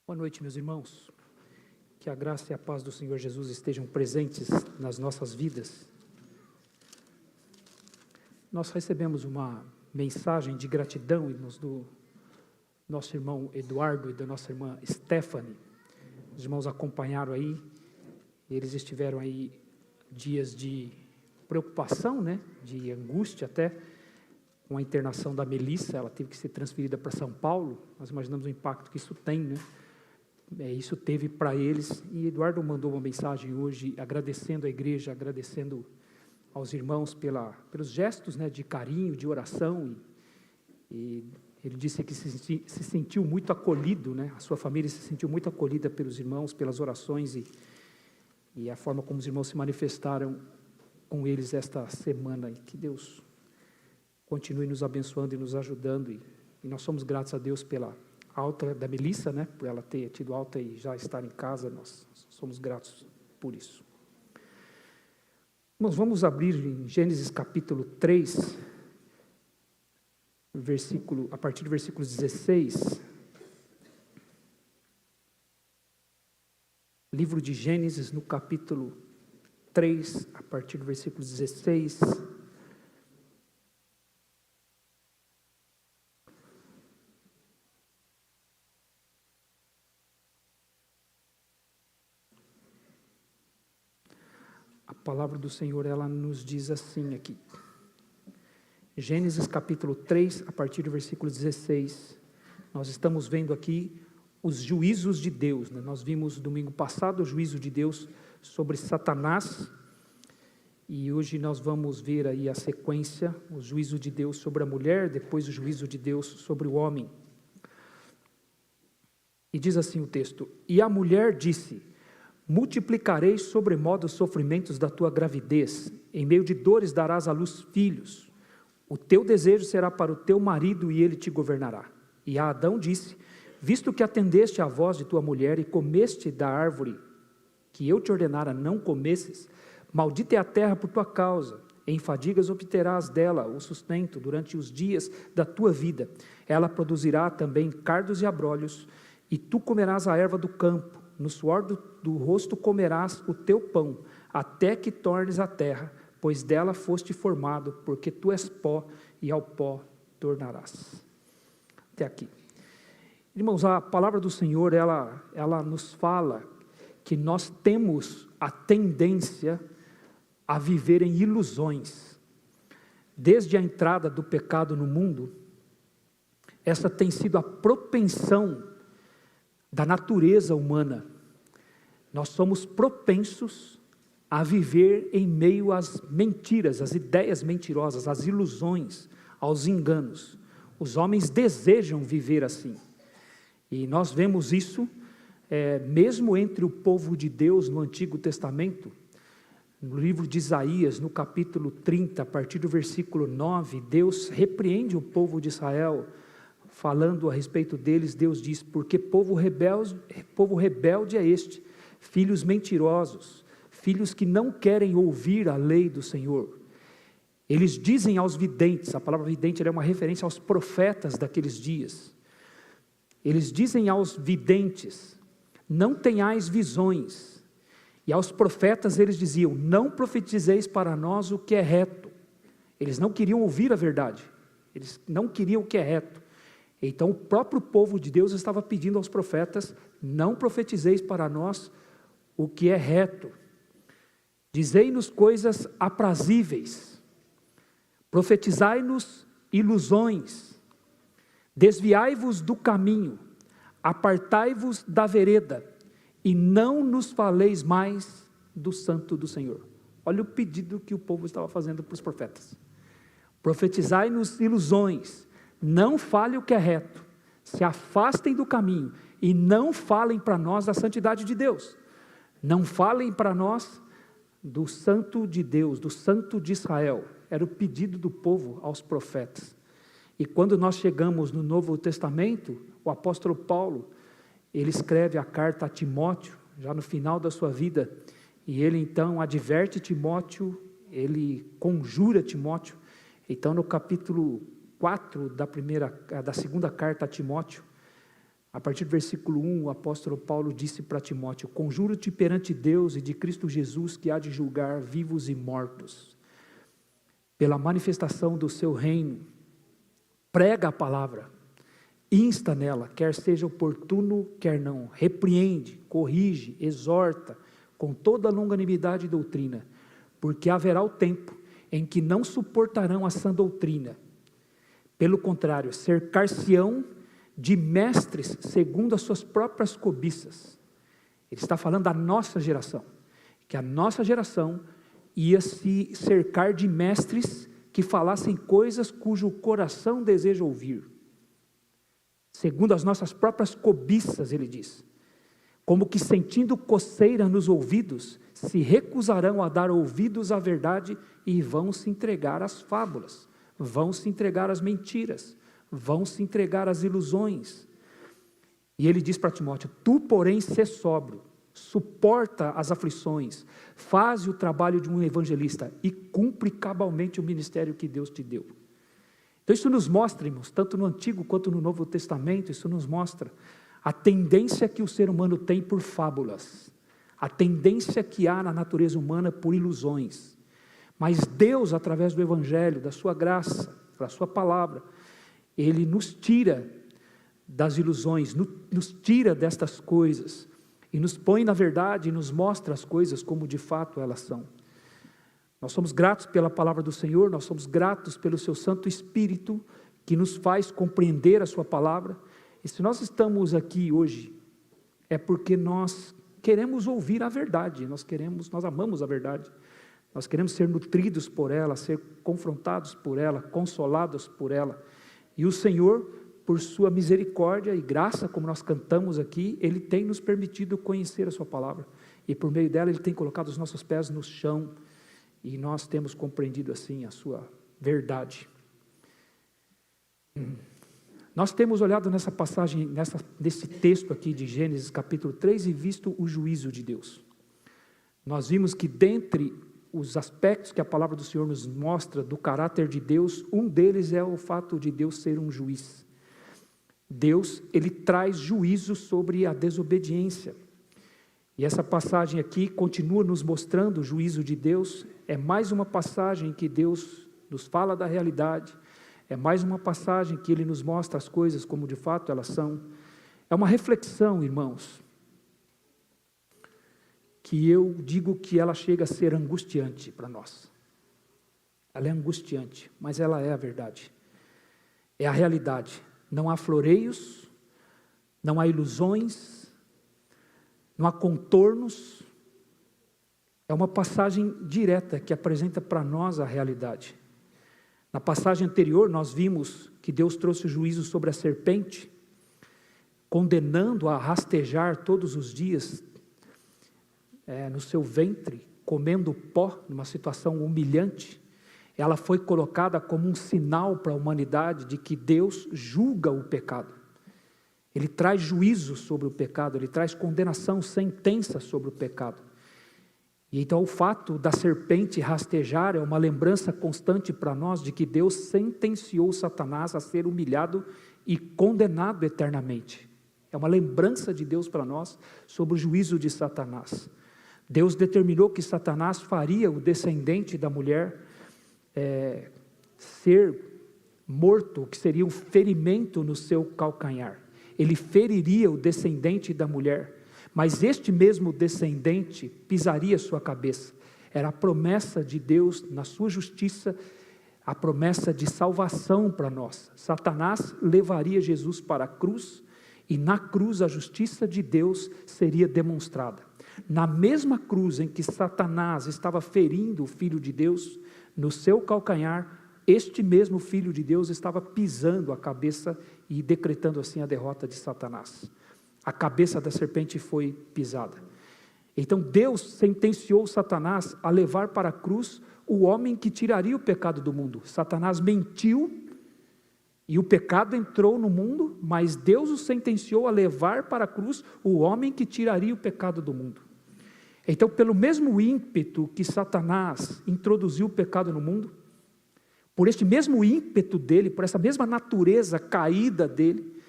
Boa noite, meus irmãos. Que a graça e a paz do Senhor Jesus estejam presentes nas nossas vidas. Nós recebemos uma mensagem de gratidão do nosso irmão Eduardo e da nossa irmã Stephanie. Os irmãos acompanharam aí, eles estiveram aí dias de preocupação, de angústia até, com a internação da Melissa. Ela teve que ser transferida para São Paulo. Nós imaginamos o impacto que isso tem, isso teve para eles. E Eduardo mandou uma mensagem hoje agradecendo a igreja, agradecendo aos irmãos pelos gestos de carinho, de oração, e ele disse que se sentiu muito acolhido, a sua família se sentiu muito acolhida pelos irmãos, pelas orações e a forma como os irmãos se manifestaram com eles esta semana. E que Deus continue nos abençoando e nos ajudando, e nós somos gratos a Deus pela alta da Melissa, por ela ter tido alta e já estar em casa. Nós somos gratos por isso. Nós vamos abrir em Gênesis capítulo 3, a partir do versículo 16. Livro de Gênesis, no capítulo 3, a partir do versículo 16. A palavra do Senhor, ela nos diz assim aqui. Gênesis capítulo 3, a partir do versículo 16. Nós estamos vendo aqui os juízos de Deus. Nós vimos domingo passado o juízo de Deus sobre Satanás. E hoje nós vamos ver aí a sequência, o juízo de Deus sobre a mulher, depois o juízo de Deus sobre o homem. E diz assim o texto: E a mulher disse: multiplicarei sobremodo os sofrimentos da tua gravidez, em meio de dores darás à luz filhos. O teu desejo será para o teu marido e ele te governará. E a Adão disse: visto que atendeste à voz de tua mulher e comeste da árvore que eu te ordenara não comesses, maldita é a terra por tua causa, em fadigas obterás dela o sustento durante os dias da tua vida. Ela produzirá também cardos e abrolhos, e tu comerás a erva do campo. No suor do rosto comerás o teu pão, até que tornes a terra, pois dela foste formado, porque tu és pó, e ao pó tornarás. Até aqui. Irmãos, a palavra do Senhor, ela nos fala que nós temos a tendência a viver em ilusões. Desde a entrada do pecado no mundo, essa tem sido a propensão da natureza humana. Nós somos propensos a viver em meio às mentiras, às ideias mentirosas, às ilusões, aos enganos. Os homens desejam viver assim. E nós vemos isso mesmo entre o povo de Deus no Antigo Testamento. No livro de Isaías, no capítulo 30, a partir do versículo 9, Deus repreende o povo de Israel. Falando a respeito deles, Deus diz: porque povo rebelde é este, filhos mentirosos, filhos que não querem ouvir a lei do Senhor. Eles dizem aos videntes, a palavra vidente é uma referência aos profetas daqueles dias. Eles dizem aos videntes: não tenhais visões. E aos profetas eles diziam: não profetizeis para nós o que é reto. Eles não queriam ouvir a verdade, eles não queriam o que é reto. Então o próprio povo de Deus estava pedindo aos profetas: não profetizeis para nós o que é reto. Dizei-nos coisas aprazíveis, profetizai-nos ilusões, desviai-vos do caminho, apartai-vos da vereda, e não nos faleis mais do santo do Senhor. Olha o pedido que o povo estava fazendo para os profetas: profetizai-nos ilusões, não fale o que é reto, se afastem do caminho e não falem para nós da santidade de Deus, não falem para nós do santo de Deus, do santo de Israel. Era o pedido do povo aos profetas. E quando nós chegamos no Novo Testamento, o apóstolo Paulo, ele escreve a carta a Timóteo, já no final da sua vida, e ele então adverte Timóteo, ele conjura Timóteo. Então no capítulo 4 da segunda carta a Timóteo, A partir do versículo 1, o apóstolo Paulo disse para Timóteo: conjuro-te perante Deus e de Cristo Jesus, que há de julgar vivos e mortos, pela manifestação do seu reino, prega a palavra, insta nela, quer seja oportuno, quer não, repreende, corrige, exorta, com toda longanimidade e doutrina, porque haverá o tempo em que não suportarão a sã doutrina. Pelo contrário, cercar-se-ão de mestres segundo as suas próprias cobiças. Ele está falando da nossa geração, que a nossa geração ia se cercar de mestres que falassem coisas cujo coração deseja ouvir, segundo as nossas próprias cobiças, ele diz, como que sentindo coceira nos ouvidos, se recusarão a dar ouvidos à verdade e vão se entregar às fábulas, vão se entregar às mentiras, vão se entregar às ilusões. E ele diz para Timóteo: tu, porém, sê sóbrio, suporta as aflições, faz o trabalho de um evangelista e cumpre cabalmente o ministério que Deus te deu. Então isso nos mostra, irmãos, tanto no Antigo quanto no Novo Testamento, isso nos mostra a tendência que o ser humano tem por fábulas, a tendência que há na natureza humana por ilusões. Mas Deus, através do Evangelho, da sua graça, da sua palavra, Ele nos tira das ilusões, nos tira destas coisas, e nos põe na verdade e nos mostra as coisas como de fato elas são. Nós somos gratos pela palavra do Senhor, nós somos gratos pelo seu Santo Espírito, que nos faz compreender a sua palavra, e se nós estamos aqui hoje, é porque nós queremos ouvir a verdade, nós amamos a verdade, nós queremos ser nutridos por ela, ser confrontados por ela, consolados por ela, e o Senhor, por sua misericórdia e graça, como nós cantamos aqui, Ele tem nos permitido conhecer a sua palavra, e por meio dela Ele tem colocado os nossos pés no chão, e nós temos compreendido assim a sua verdade. Nós temos olhado nessa passagem, nesse texto aqui de Gênesis capítulo 3 e visto o juízo de Deus. Nós vimos que dentre os aspectos que a palavra do Senhor nos mostra do caráter de Deus, um deles é o fato de Deus ser um juiz. Deus, Ele traz juízo sobre a desobediência. E essa passagem aqui continua nos mostrando o juízo de Deus. É mais uma passagem em que Deus nos fala da realidade. É mais uma passagem que Ele nos mostra as coisas como de fato elas são. É uma reflexão, irmãos, que eu digo que ela chega a ser angustiante para nós. Ela é angustiante, mas ela é a verdade. É a realidade. Não há floreios, não há ilusões, não há contornos. É uma passagem direta que apresenta para nós a realidade. Na passagem anterior, nós vimos que Deus trouxe o juízo sobre a serpente, condenando-a a rastejar todos os dias no seu ventre, comendo pó, numa situação humilhante. Ela foi colocada como um sinal para a humanidade de que Deus julga o pecado. Ele traz juízo sobre o pecado, Ele traz condenação, sentença sobre o pecado. E então o fato da serpente rastejar é uma lembrança constante para nós de que Deus sentenciou Satanás a ser humilhado e condenado eternamente. É uma lembrança de Deus para nós sobre o juízo de Satanás. Deus determinou que Satanás faria o descendente da mulher ser morto, que seria um ferimento no seu calcanhar. Ele feriria o descendente da mulher, mas este mesmo descendente pisaria sua cabeça. Era a promessa de Deus na sua justiça, a promessa de salvação para nós. Satanás levaria Jesus para a cruz, e na cruz a justiça de Deus seria demonstrada. Na mesma cruz em que Satanás estava ferindo o Filho de Deus, no seu calcanhar, este mesmo Filho de Deus estava pisando a cabeça e decretando assim a derrota de Satanás. A cabeça da serpente foi pisada. Então Deus sentenciou Satanás a levar para a cruz o homem que tiraria o pecado do mundo. Satanás mentiu e o pecado entrou no mundo, mas Deus o sentenciou a levar para a cruz o homem que tiraria o pecado do mundo. Então, pelo mesmo ímpeto que Satanás introduziu o pecado no mundo, por este mesmo ímpeto dele, por essa mesma natureza caída dele,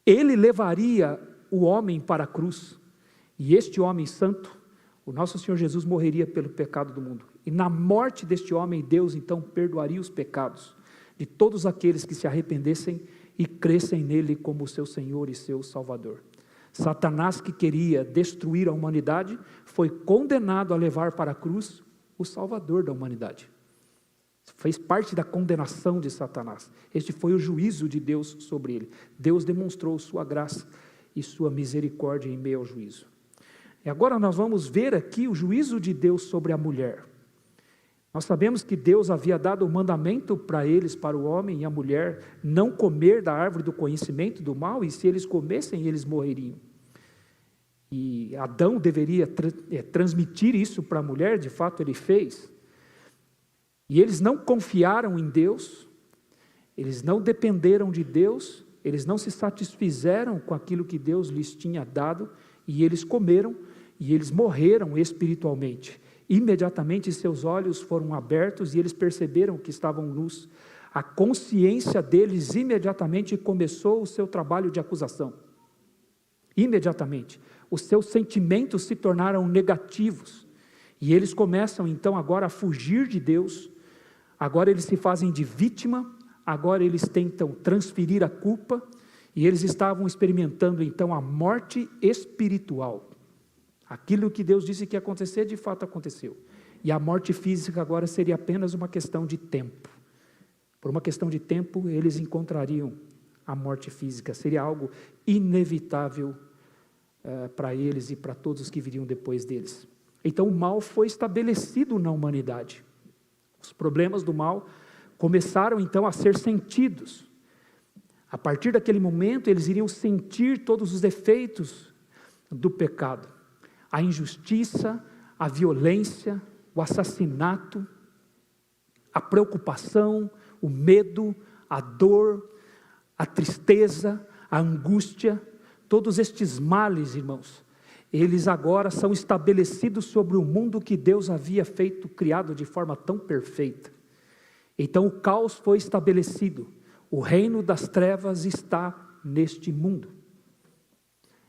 Ele levaria o homem para a cruz, e este homem santo, o nosso Senhor Jesus, morreria pelo pecado do mundo. E na morte deste homem, Deus então perdoaria os pecados de todos aqueles que se arrependessem e crescem nele como seu Senhor e seu Salvador. Satanás, que queria destruir a humanidade, foi condenado a levar para a cruz o Salvador da humanidade. Fez parte da condenação de Satanás. Este foi o juízo de Deus sobre ele. Deus demonstrou sua graça e sua misericórdia em meio ao juízo. E agora nós vamos ver aqui o juízo de Deus sobre a mulher. Nós sabemos que Deus havia dado o mandamento para eles, para o homem e a mulher, não comer da árvore do conhecimento do mal, e se eles comessem, eles morreriam. E Adão deveria transmitir isso para a mulher, de fato ele fez. E eles não confiaram em Deus, eles não dependeram de Deus, eles não se satisfizeram com aquilo que Deus lhes tinha dado, e eles comeram, e eles morreram espiritualmente. Imediatamente seus olhos foram abertos e eles perceberam que estavam nus. A consciência deles imediatamente começou o seu trabalho de acusação. Imediatamente. Os seus sentimentos se tornaram negativos. E eles começam então agora a fugir de Deus. Agora eles se fazem de vítima. Agora eles tentam transferir a culpa. E eles estavam experimentando então a morte espiritual. Aquilo que Deus disse que ia acontecer, de fato aconteceu. E a morte física agora seria apenas uma questão de tempo. Por uma questão de tempo, eles encontrariam a morte física. Seria algo inevitável para eles e para todos os que viriam depois deles. Então o mal foi estabelecido na humanidade. Os problemas do mal começaram então a ser sentidos. A partir daquele momento, eles iriam sentir todos os efeitos do pecado. A injustiça, a violência, o assassinato, a preocupação, o medo, a dor, a tristeza, a angústia, todos estes males, irmãos, eles agora são estabelecidos sobre o mundo que Deus havia feito, criado de forma tão perfeita. Então o caos foi estabelecido, o reino das trevas está neste mundo.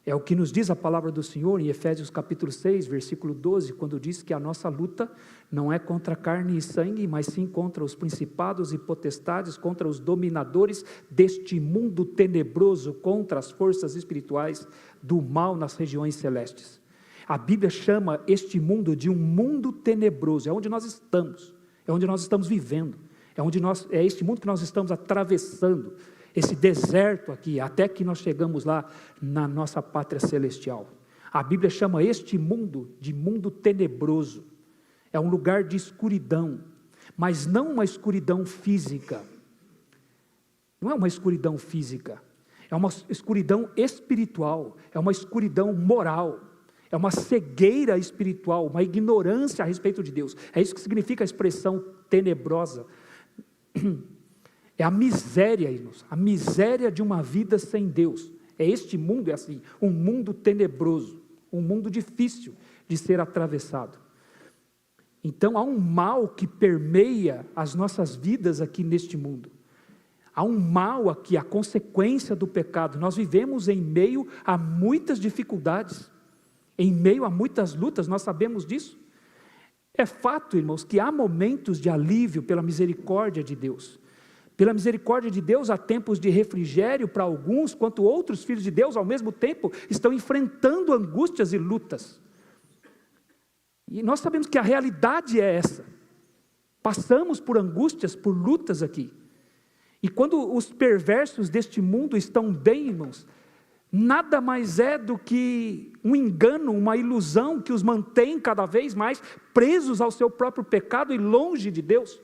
É o que nos diz a palavra do Senhor em Efésios capítulo 6, versículo 12, quando diz que a nossa luta não é contra carne e sangue, mas sim contra os principados e potestades, contra os dominadores deste mundo tenebroso, contra as forças espirituais do mal nas regiões celestes. A Bíblia chama este mundo de um mundo tenebroso, é onde nós estamos, é onde nós estamos vivendo, é este mundo que nós estamos atravessando, esse deserto aqui, até que nós chegamos lá na nossa pátria celestial. A Bíblia chama este mundo de mundo tenebroso. É um lugar de escuridão, mas não uma escuridão física. Não é uma escuridão física, é uma escuridão espiritual, é uma escuridão moral, é uma cegueira espiritual, uma ignorância a respeito de Deus. É isso que significa a expressão tenebrosa. É a miséria, irmãos, a miséria de uma vida sem Deus. Este mundo é assim, um mundo tenebroso, um mundo difícil de ser atravessado. Então há um mal que permeia as nossas vidas aqui neste mundo. Há um mal aqui, a consequência do pecado. Nós vivemos em meio a muitas dificuldades, em meio a muitas lutas, nós sabemos disso. É fato, irmãos, que há momentos de alívio pela misericórdia de Deus. Pela misericórdia de Deus, há tempos de refrigério para alguns, quanto outros filhos de Deus, ao mesmo tempo, estão enfrentando angústias e lutas. E nós sabemos que a realidade é essa. Passamos por angústias, por lutas aqui. E quando os perversos deste mundo estão bem, irmãos, nada mais é do que um engano, uma ilusão que os mantém cada vez mais presos ao seu próprio pecado e longe de Deus.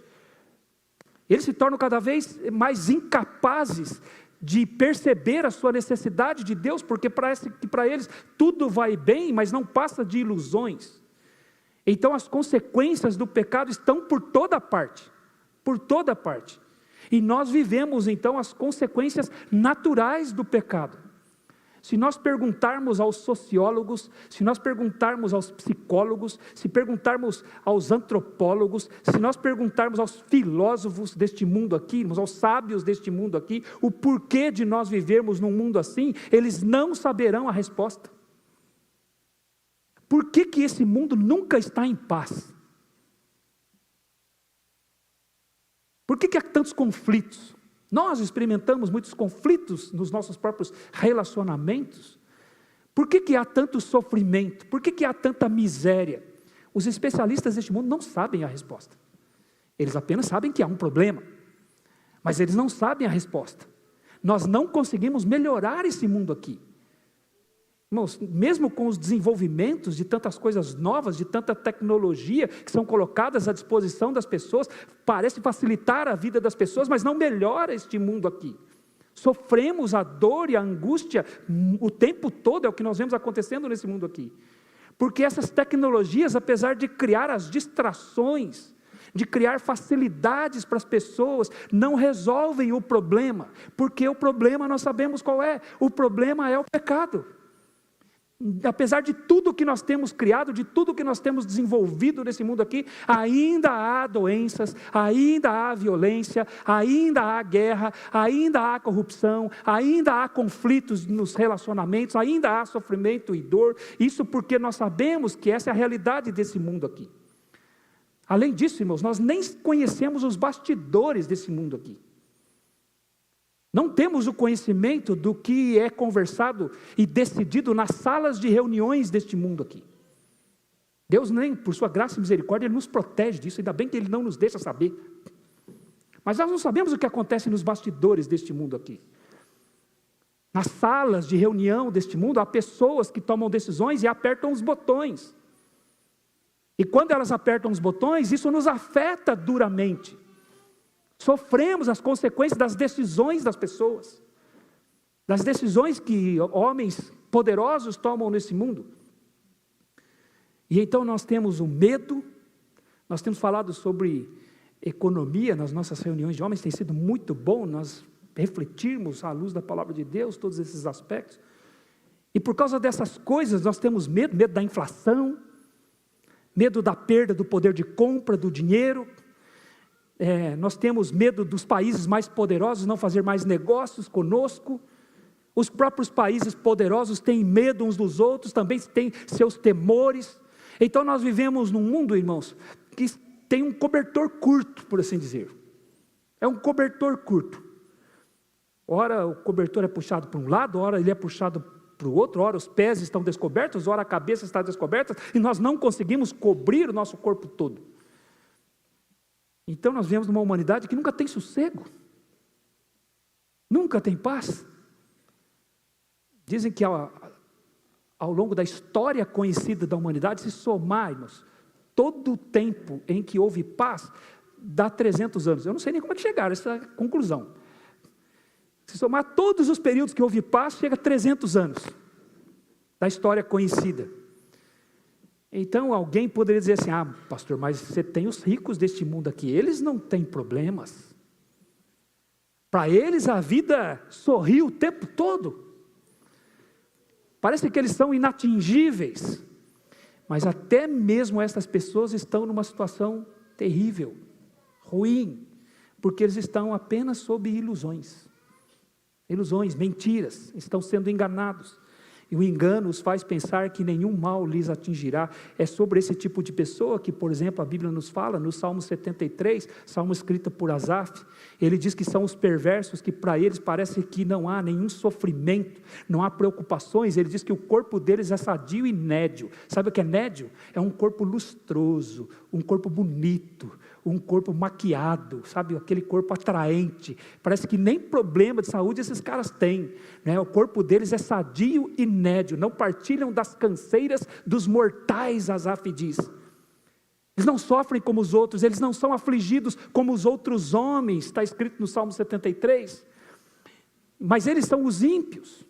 Eles se tornam cada vez mais incapazes de perceber a sua necessidade de Deus, porque parece que para eles tudo vai bem, mas não passa de ilusões. Então as consequências do pecado estão por toda parte, por toda parte. E nós vivemos então as consequências naturais do pecado. Se nós perguntarmos aos sociólogos, se nós perguntarmos aos psicólogos, se perguntarmos aos antropólogos, se nós perguntarmos aos filósofos deste mundo aqui, aos sábios deste mundo aqui, o porquê de nós vivermos num mundo assim, eles não saberão a resposta. Por que que esse mundo nunca está em paz? Por que que há tantos conflitos? Nós experimentamos muitos conflitos nos nossos próprios relacionamentos. Por que que há tanto sofrimento? Por que que há tanta miséria? Os especialistas deste mundo não sabem a resposta. Eles apenas sabem que há um problema, mas eles não sabem a resposta. Nós não conseguimos melhorar esse mundo aqui. Irmãos, mesmo com os desenvolvimentos de tantas coisas novas, de tanta tecnologia que são colocadas à disposição das pessoas, parece facilitar a vida das pessoas, mas não melhora este mundo aqui. Sofremos a dor e a angústia o tempo todo, é o que nós vemos acontecendo nesse mundo aqui. Porque essas tecnologias, apesar de criar as distrações, de criar facilidades para as pessoas, não resolvem o problema, porque o problema nós sabemos qual é, o problema é o pecado. Apesar de tudo que nós temos criado, de tudo que nós temos desenvolvido nesse mundo aqui, ainda há doenças, ainda há violência, ainda há guerra, ainda há corrupção, ainda há conflitos nos relacionamentos, ainda há sofrimento e dor. Isso porque nós sabemos que essa é a realidade desse mundo aqui. Além disso, irmãos, nós nem conhecemos os bastidores desse mundo aqui. Não temos o conhecimento do que é conversado e decidido nas salas de reuniões deste mundo aqui. Deus, nem por sua graça e misericórdia, Ele nos protege disso, ainda bem que Ele não nos deixa saber. Mas nós não sabemos o que acontece nos bastidores deste mundo aqui. Nas salas de reunião deste mundo, há pessoas que tomam decisões e apertam os botões. E quando elas apertam os botões, isso nos afeta duramente. Sofremos as consequências das decisões das pessoas, das decisões que homens poderosos tomam nesse mundo. E então nós temos o medo, nós temos falado sobre economia nas nossas reuniões de homens, tem sido muito bom nós refletirmos à luz da palavra de Deus, todos esses aspectos. E por causa dessas coisas nós temos medo da inflação, medo da perda do poder de compra, do dinheiro. Nós temos medo dos países mais poderosos não fazer mais negócios conosco. Os próprios países poderosos têm medo uns dos outros, também têm seus temores. Então nós vivemos num mundo, irmãos, que tem um cobertor curto, por assim dizer. É um cobertor curto. Ora o cobertor é puxado para um lado, ora ele é puxado para o outro, ora os pés estão descobertos, ora a cabeça está descoberta, e nós não conseguimos cobrir o nosso corpo todo. Então nós vivemos numa humanidade que nunca tem sossego, nunca tem paz. Dizem que ao longo da história conhecida da humanidade, se somarmos todo o tempo em que houve paz, dá 300 anos. Eu não sei nem como é que chegaram a essa conclusão. Se somar todos os períodos que houve paz, chega a 300 anos da história conhecida. Então alguém poderia dizer assim, pastor, mas você tem os ricos deste mundo aqui, eles não têm problemas. Para eles a vida sorri o tempo todo. Parece que eles são inatingíveis. Mas até mesmo essas pessoas estão numa situação terrível, ruim, porque eles estão apenas sob ilusões, mentiras, estão sendo enganados. E o engano os faz pensar que nenhum mal lhes atingirá. É sobre esse tipo de pessoa que, por exemplo, a Bíblia nos fala, no Salmo 73, Salmo escrito por Asaf, ele diz que são os perversos, que para eles parece que não há nenhum sofrimento, não há preocupações. Ele diz que o corpo deles é sadio e nédio. Sabe o que é nédio? É um corpo lustroso, um corpo bonito, um corpo maquiado, sabe, aquele corpo atraente. Parece que nem problema de saúde esses caras têm, né? O corpo deles é sadio e nédio, não partilham das canseiras dos mortais, Asaf diz. Eles não sofrem como os outros, eles não são afligidos como os outros homens, está escrito no Salmo 73, mas eles são os ímpios.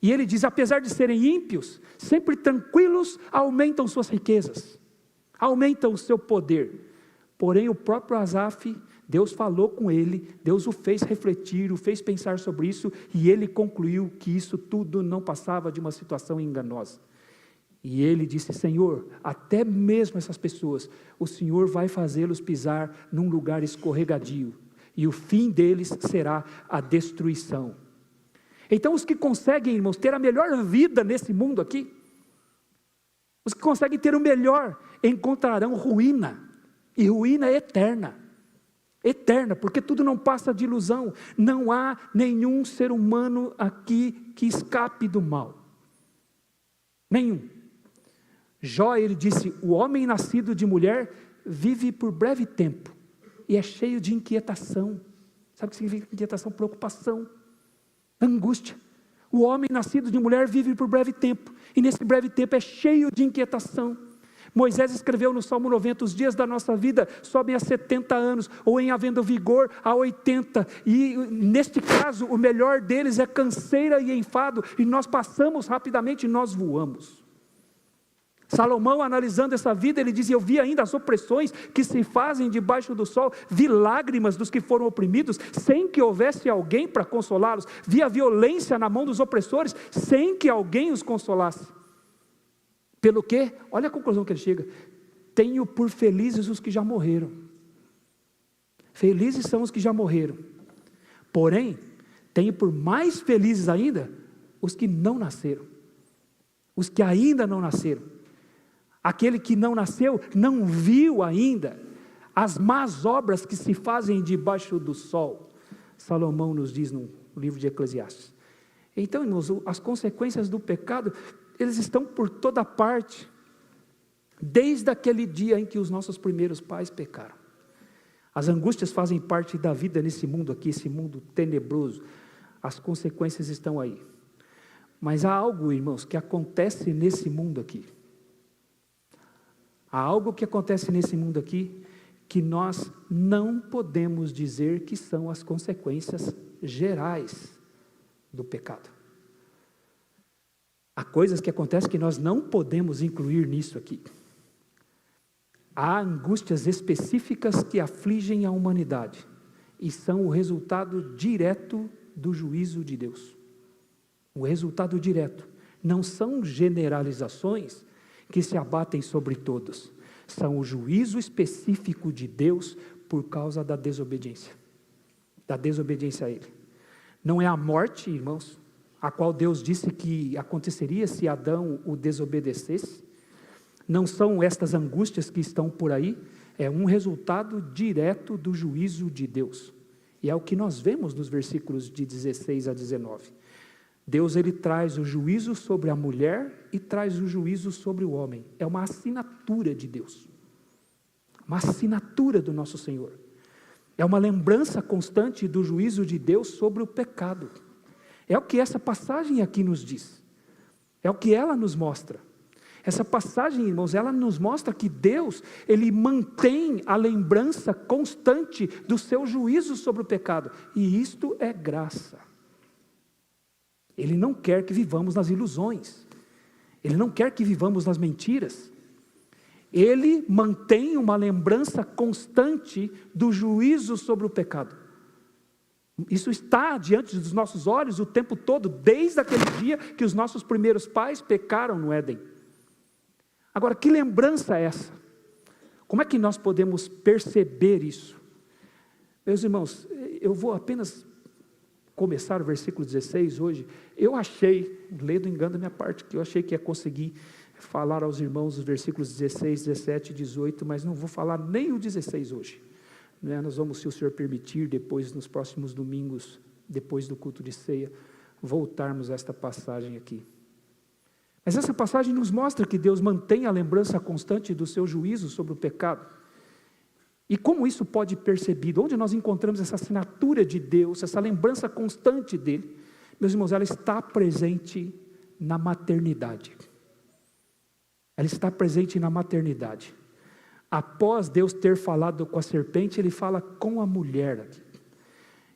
E ele diz, apesar de serem ímpios, sempre tranquilos, aumentam suas riquezas, aumentam o seu poder. Porém, o próprio Asaf Deus falou com ele, Deus o fez refletir, o fez pensar sobre isso, e ele concluiu que isso tudo não passava de uma situação enganosa. E ele disse: Senhor, até mesmo essas pessoas, o Senhor vai fazê-los pisar num lugar escorregadio, e o fim deles será a destruição. Então os que conseguem, irmãos, ter a melhor vida nesse mundo aqui, os que conseguem ter o melhor, encontrarão ruína, e ruína eterna, porque tudo não passa de ilusão, não há nenhum ser humano aqui que escape do mal, nenhum. Jó, ele disse: o homem nascido de mulher vive por breve tempo, e é cheio de inquietação. Sabe o que significa inquietação? Preocupação, angústia. O homem nascido de mulher vive por breve tempo, e nesse breve tempo é cheio de inquietação. Moisés escreveu no Salmo 90, os dias da nossa vida sobem a 70 anos, ou em havendo vigor a 80, e neste caso o melhor deles é canseira e enfado, e nós passamos rapidamente e nós voamos. Salomão, analisando essa vida, ele diz: eu vi ainda as opressões que se fazem debaixo do sol, vi lágrimas dos que foram oprimidos, sem que houvesse alguém para consolá-los, vi a violência na mão dos opressores, sem que alguém os consolasse. Pelo quê? Olha a conclusão que ele chega: tenho por felizes os que já morreram. Felizes são os que já morreram, porém, tenho por mais felizes ainda os que não nasceram, os que ainda não nasceram. Aquele que não nasceu, não viu ainda as más obras que se fazem debaixo do sol. Salomão nos diz no livro de Eclesiastes. Então, irmãos, as consequências do pecado, eles estão por toda parte, desde aquele dia em que os nossos primeiros pais pecaram. As angústias fazem parte da vida nesse mundo aqui, esse mundo tenebroso. As consequências estão aí. Mas há algo, irmãos, que acontece nesse mundo aqui. Há algo que acontece nesse mundo aqui, que nós não podemos dizer que são as consequências gerais do pecado. Há coisas que acontecem que nós não podemos incluir nisso aqui. Há angústias específicas que afligem a humanidade, e são o resultado direto do juízo de Deus. O resultado direto. Não são generalizações que se abatem sobre todos, são o juízo específico de Deus por causa da desobediência a Ele. Não é a morte, irmãos, a qual Deus disse que aconteceria se Adão o desobedecesse, não são estas angústias que estão por aí, é um resultado direto do juízo de Deus, e é o que nós vemos nos versículos de 16 a 19, Deus, ele traz o juízo sobre a mulher e traz o juízo sobre o homem. É uma assinatura de Deus. Uma assinatura do nosso Senhor. É uma lembrança constante do juízo de Deus sobre o pecado. É o que essa passagem aqui nos diz. É o que ela nos mostra. Essa passagem, irmãos, ela nos mostra que Deus, ele mantém a lembrança constante do seu juízo sobre o pecado. E isto é graça. Ele não quer que vivamos nas ilusões. Ele não quer que vivamos nas mentiras. Ele mantém uma lembrança constante do juízo sobre o pecado. Isso está diante dos nossos olhos o tempo todo, desde aquele dia que os nossos primeiros pais pecaram no Éden. Agora, que lembrança é essa? Como é que nós podemos perceber isso? Meus irmãos, eu vou apenas começar o versículo 16 hoje. Eu achei, lendo engano da minha parte, que eu achei que ia conseguir falar aos irmãos os versículos 16, 17 e 18, mas não vou falar nem o 16 hoje. Nós vamos, se o Senhor permitir, depois, nos próximos domingos, depois do culto de ceia, voltarmos a esta passagem aqui. Mas essa passagem nos mostra que Deus mantém a lembrança constante do seu juízo sobre o pecado. E como isso pode ser percebido? Onde nós encontramos essa assinatura de Deus, essa lembrança constante dele? Meus irmãos, ela está presente na maternidade. Ela está presente na maternidade. Após Deus ter falado com a serpente, ele fala com a mulher aqui.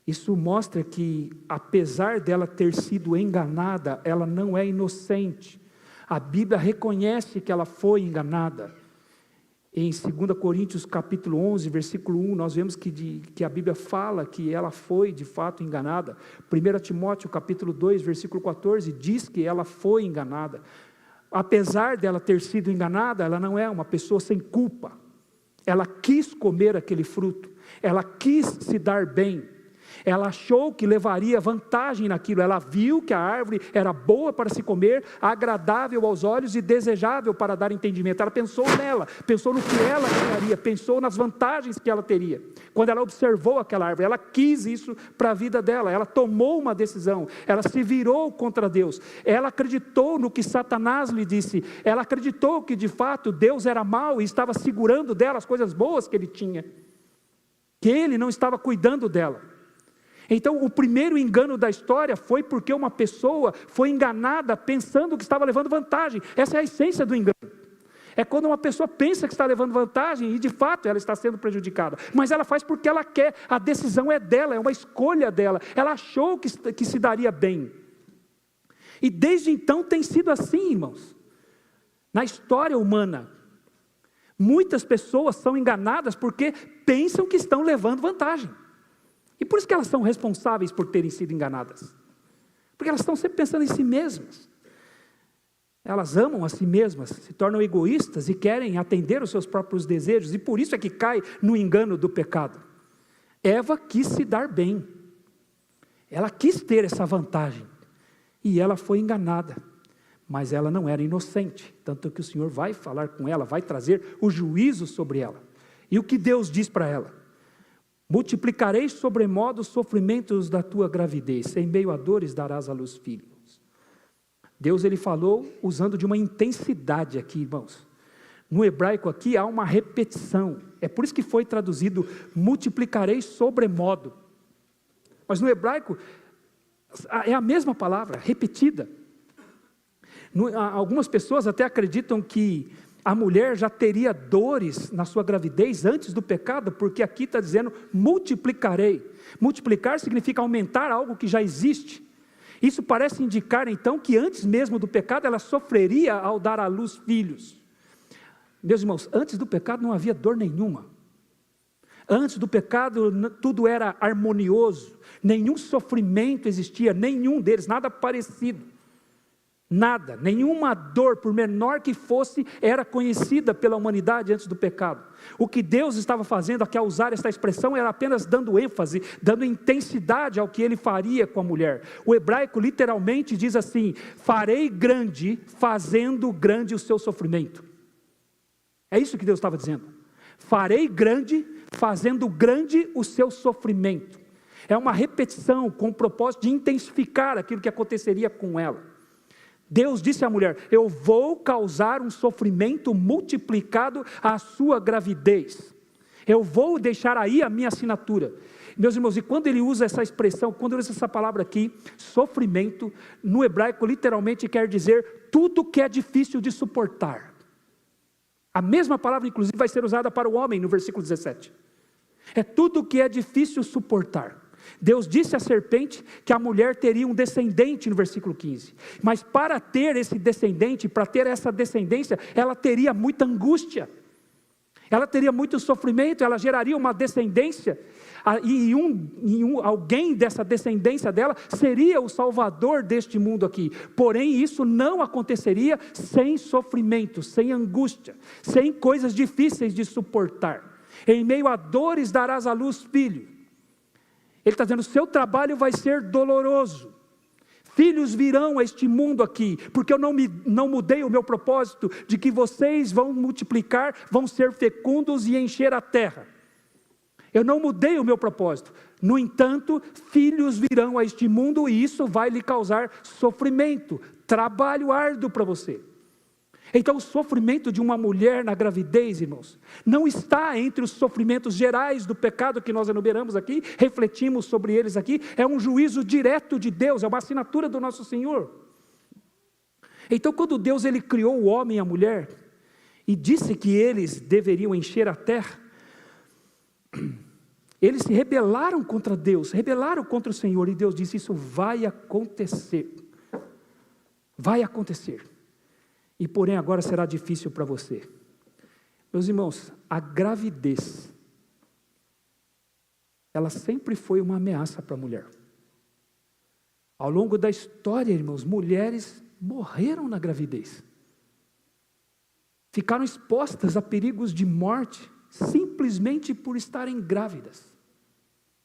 Isso mostra que, apesar dela ter sido enganada, ela não é inocente. A Bíblia reconhece que ela foi enganada. Em 2 Coríntios capítulo 11, versículo 1, nós vemos que a Bíblia fala que ela foi de fato enganada. 1 Timóteo capítulo 2, versículo 14, diz que ela foi enganada. Apesar dela ter sido enganada, ela não é uma pessoa sem culpa. Ela quis comer aquele fruto, ela quis se dar bem. Ela achou que levaria vantagem naquilo, ela viu que a árvore era boa para se comer, agradável aos olhos e desejável para dar entendimento. Ela pensou nela, pensou no que ela ganharia, pensou nas vantagens que ela teria. Quando ela observou aquela árvore, ela quis isso para a vida dela, ela tomou uma decisão, ela se virou contra Deus, ela acreditou no que Satanás lhe disse, ela acreditou que de fato Deus era mau e estava segurando dela as coisas boas que ele tinha, que ele não estava cuidando dela. Então o primeiro engano da história foi porque uma pessoa foi enganada pensando que estava levando vantagem. Essa é a essência do engano. É quando uma pessoa pensa que está levando vantagem e de fato ela está sendo prejudicada. Mas ela faz porque ela quer, a decisão é dela, é uma escolha dela. Ela achou que se daria bem. E desde então tem sido assim, irmãos. Na história humana, muitas pessoas são enganadas porque pensam que estão levando vantagem. E por isso que elas são responsáveis por terem sido enganadas. Porque elas estão sempre pensando em si mesmas. Elas amam a si mesmas, se tornam egoístas e querem atender os seus próprios desejos. E por isso é que cai no engano do pecado. Eva quis se dar bem. Ela quis ter essa vantagem. E ela foi enganada. Mas ela não era inocente. Tanto que o Senhor vai falar com ela, vai trazer o juízo sobre ela. E o que Deus diz para ela? Multiplicarei sobremodo os sofrimentos da tua gravidez, em meio a dores darás à luz filhos. Deus ele falou usando de uma intensidade aqui, irmãos. No hebraico aqui há uma repetição, é por isso que foi traduzido multiplicarei sobremodo. Mas no hebraico é a mesma palavra, repetida. Algumas pessoas até acreditam que a mulher já teria dores na sua gravidez antes do pecado, porque aqui está dizendo multiplicarei. Multiplicar significa aumentar algo que já existe. Isso parece indicar então que antes mesmo do pecado ela sofreria ao dar à luz filhos. Meus irmãos, antes do pecado não havia dor nenhuma. Antes do pecado tudo era harmonioso, nenhum sofrimento existia, nenhum deles, nada parecido. Nada, nenhuma dor, por menor que fosse, era conhecida pela humanidade antes do pecado. O que Deus estava fazendo aqui ao usar esta expressão era apenas dando ênfase, dando intensidade ao que Ele faria com a mulher. O hebraico literalmente diz assim: farei grande, fazendo grande o seu sofrimento. É isso que Deus estava dizendo. Farei grande, fazendo grande o seu sofrimento. É uma repetição com o propósito de intensificar aquilo que aconteceria com ela. Deus disse à mulher: eu vou causar um sofrimento multiplicado à sua gravidez. Eu vou deixar aí a minha assinatura. Meus irmãos, e quando ele usa essa expressão, quando ele usa essa palavra aqui, sofrimento, no hebraico literalmente quer dizer tudo que é difícil de suportar. A mesma palavra inclusive vai ser usada para o homem no versículo 17. É tudo que é difícil suportar. Deus disse à serpente que a mulher teria um descendente no versículo 15. Mas para ter esse descendente, para ter essa descendência, ela teria muita angústia. Ela teria muito sofrimento, ela geraria uma descendência. E alguém dessa descendência dela seria o salvador deste mundo aqui. Porém, isso não aconteceria sem sofrimento, sem angústia, sem coisas difíceis de suportar. Em meio a dores darás à luz filho. Ele está dizendo: o seu trabalho vai ser doloroso. Filhos virão a este mundo aqui, porque eu não mudei o meu propósito de que vocês vão multiplicar, vão ser fecundos e encher a terra. Eu não mudei o meu propósito. No entanto, filhos virão a este mundo e isso vai lhe causar sofrimento, trabalho árduo para você. Então o sofrimento de uma mulher na gravidez, irmãos, não está entre os sofrimentos gerais do pecado que nós enumeramos aqui, refletimos sobre eles aqui, é um juízo direto de Deus, é uma assinatura do nosso Senhor. Então quando Deus ele criou o homem e a mulher, e disse que eles deveriam encher a terra, eles se rebelaram contra Deus, rebelaram contra o Senhor, e Deus disse: isso vai acontecer, vai acontecer. E porém agora será difícil para você. Meus irmãos, a gravidez, ela sempre foi uma ameaça para a mulher. Ao longo da história, irmãos, mulheres morreram na gravidez. Ficaram expostas a perigos de morte, simplesmente por estarem grávidas.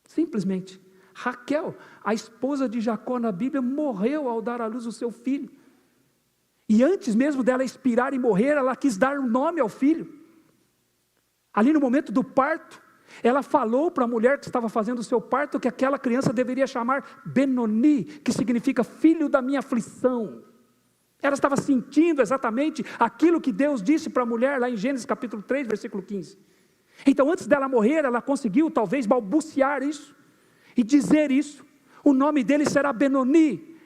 Simplesmente. Raquel, a esposa de Jacó na Bíblia, morreu ao dar à luz o seu filho. E antes mesmo dela expirar e morrer, ela quis dar um nome ao filho. Ali no momento do parto, ela falou para a mulher que estava fazendo o seu parto que aquela criança deveria chamar Benoni, que significa filho da minha aflição. Ela estava sentindo exatamente aquilo que Deus disse para a mulher lá em Gênesis capítulo 3, versículo 15. Então antes dela morrer, ela conseguiu talvez balbuciar isso e dizer isso. O nome dele será Benoni,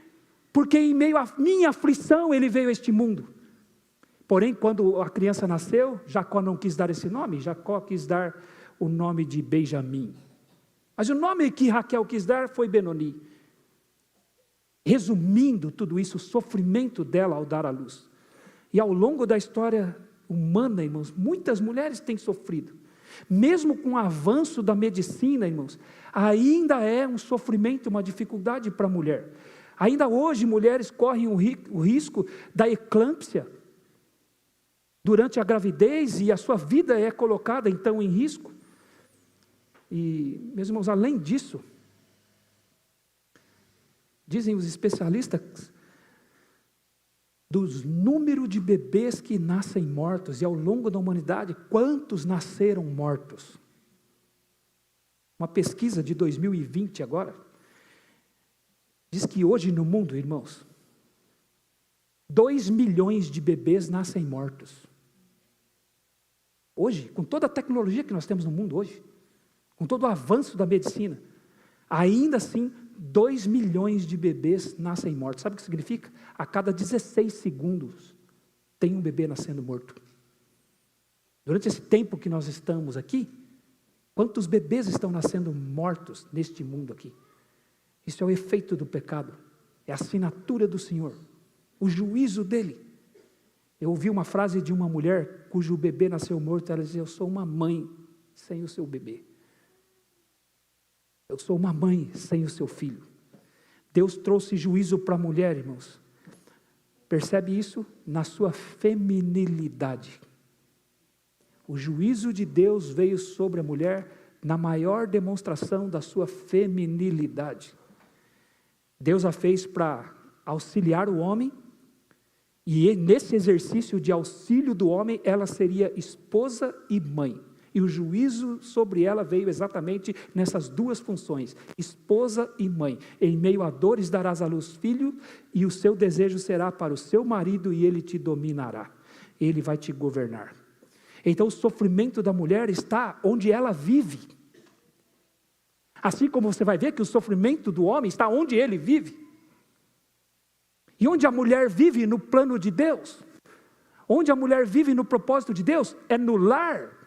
porque em meio à minha aflição ele veio a este mundo. Porém, quando a criança nasceu, Jacó não quis dar esse nome, Jacó quis dar o nome de Benjamim. Mas o nome que Raquel quis dar foi Benoni. Resumindo tudo isso, o sofrimento dela ao dar à luz. E ao longo da história humana, irmãos, muitas mulheres têm sofrido. Mesmo com o avanço da medicina, irmãos, ainda é um sofrimento, uma dificuldade para a mulher. Ainda hoje mulheres correm o risco da eclâmpsia durante a gravidez e a sua vida é colocada então em risco. E, meus irmãos, além disso, dizem os especialistas, dos números de bebês que nascem mortos, e ao longo da humanidade, quantos nasceram mortos? Uma pesquisa de 2020 agora, diz que hoje no mundo, irmãos, 2 milhões de bebês nascem mortos. Hoje, com toda a tecnologia que nós temos no mundo hoje, com todo o avanço da medicina, ainda assim, 2 milhões de bebês nascem mortos. Sabe o que significa? A cada 16 segundos, tem um bebê nascendo morto. Durante esse tempo que nós estamos aqui, quantos bebês estão nascendo mortos neste mundo aqui? Isso é o efeito do pecado, é a assinatura do Senhor, o juízo dele. Eu ouvi uma frase de uma mulher cujo bebê nasceu morto, ela dizia: eu sou uma mãe sem o seu bebê. Eu sou uma mãe sem o seu filho. Deus trouxe juízo para a mulher, irmãos. Percebe isso? Na sua feminilidade. O juízo de Deus veio sobre a mulher na maior demonstração da sua feminilidade. Deus a fez para auxiliar o homem, e nesse exercício de auxílio do homem, ela seria esposa e mãe. E o juízo sobre ela veio exatamente nessas duas funções, esposa e mãe. Em meio a dores darás à luz filho, e o seu desejo será para o seu marido, e ele te dominará. Ele vai te governar. Então o sofrimento da mulher está onde ela vive. Assim como você vai ver que o sofrimento do homem está onde ele vive. E onde a mulher vive no plano de Deus, onde a mulher vive no propósito de Deus, é no lar.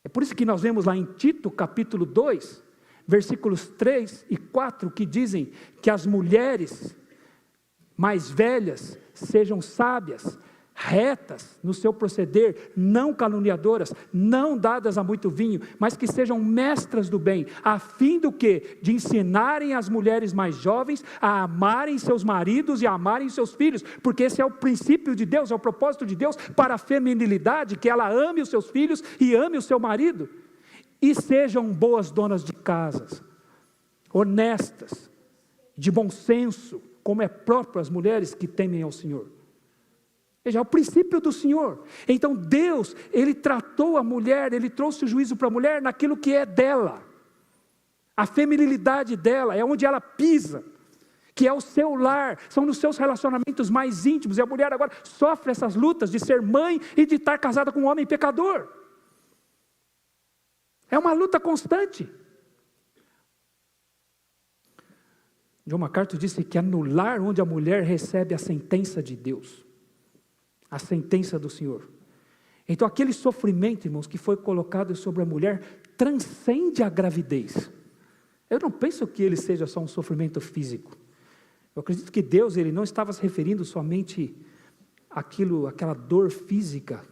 É por isso que nós vemos lá em Tito, capítulo 2, versículos 3 e 4, que dizem que as mulheres mais velhas sejam sábias, retas no seu proceder, não caluniadoras, não dadas a muito vinho, mas que sejam mestras do bem, a fim do quê? De ensinarem as mulheres mais jovens a amarem seus maridos e a amarem seus filhos, porque esse é o princípio de Deus, é o propósito de Deus para a feminilidade, que ela ame os seus filhos e ame o seu marido, e sejam boas donas de casas, honestas, de bom senso, como é próprio às mulheres que temem ao Senhor. Veja, é o princípio do Senhor. Então Deus, Ele tratou a mulher, Ele trouxe o juízo para a mulher naquilo que é dela. A feminilidade dela, é onde ela pisa, que é o seu lar, são nos seus relacionamentos mais íntimos. E a mulher agora sofre essas lutas de ser mãe e de estar casada com um homem pecador. É uma luta constante. John MacArthur disse que é no lar onde a mulher recebe a sentença de Deus. A sentença do Senhor. Então aquele sofrimento, irmãos, que foi colocado sobre a mulher, transcende a gravidez. Eu não penso que ele seja só um sofrimento físico. Eu acredito que Deus, Ele não estava se referindo somente aquela dor física.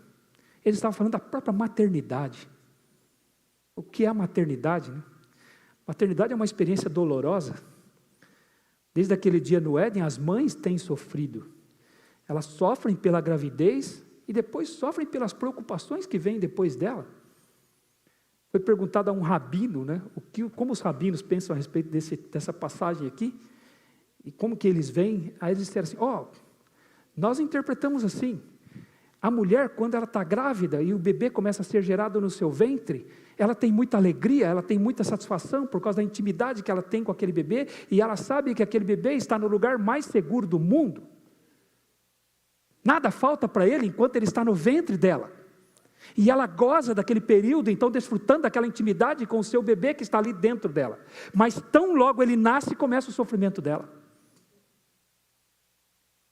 Ele estava falando da própria maternidade. O que é a maternidade, né? Maternidade é uma experiência dolorosa. Desde aquele dia no Éden, as mães têm sofrido. Elas sofrem pela gravidez e depois sofrem pelas preocupações que vêm depois dela. Foi perguntado a um rabino, né, como os rabinos pensam a respeito dessa passagem aqui, e como que eles veem. Aí eles disseram assim, nós interpretamos assim, a mulher, quando ela está grávida e o bebê começa a ser gerado no seu ventre, ela tem muita alegria, ela tem muita satisfação por causa da intimidade que ela tem com aquele bebê, e ela sabe que aquele bebê está no lugar mais seguro do mundo. Nada falta para ele enquanto ele está no ventre dela. E ela goza daquele período, então desfrutando daquela intimidade com o seu bebê que está ali dentro dela. Mas tão logo ele nasce, começa o sofrimento dela.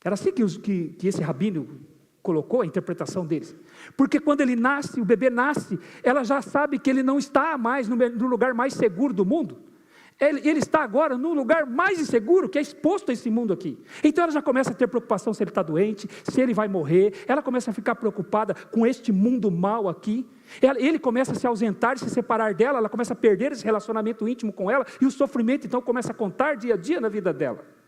Era assim que esse rabino colocou a interpretação deles. Porque quando ele nasce, o bebê nasce, ela já sabe que ele não está mais no lugar mais seguro do mundo. Ele está agora no lugar mais inseguro, que é exposto a esse mundo aqui. Então ela já começa a ter preocupação se ele está doente, se ele vai morrer. Ela começa a ficar preocupada com este mundo mal aqui. Ele começa a se ausentar, se separar dela, ela começa a perder esse relacionamento íntimo com ela, e o sofrimento então começa a contar dia a dia na vida dela.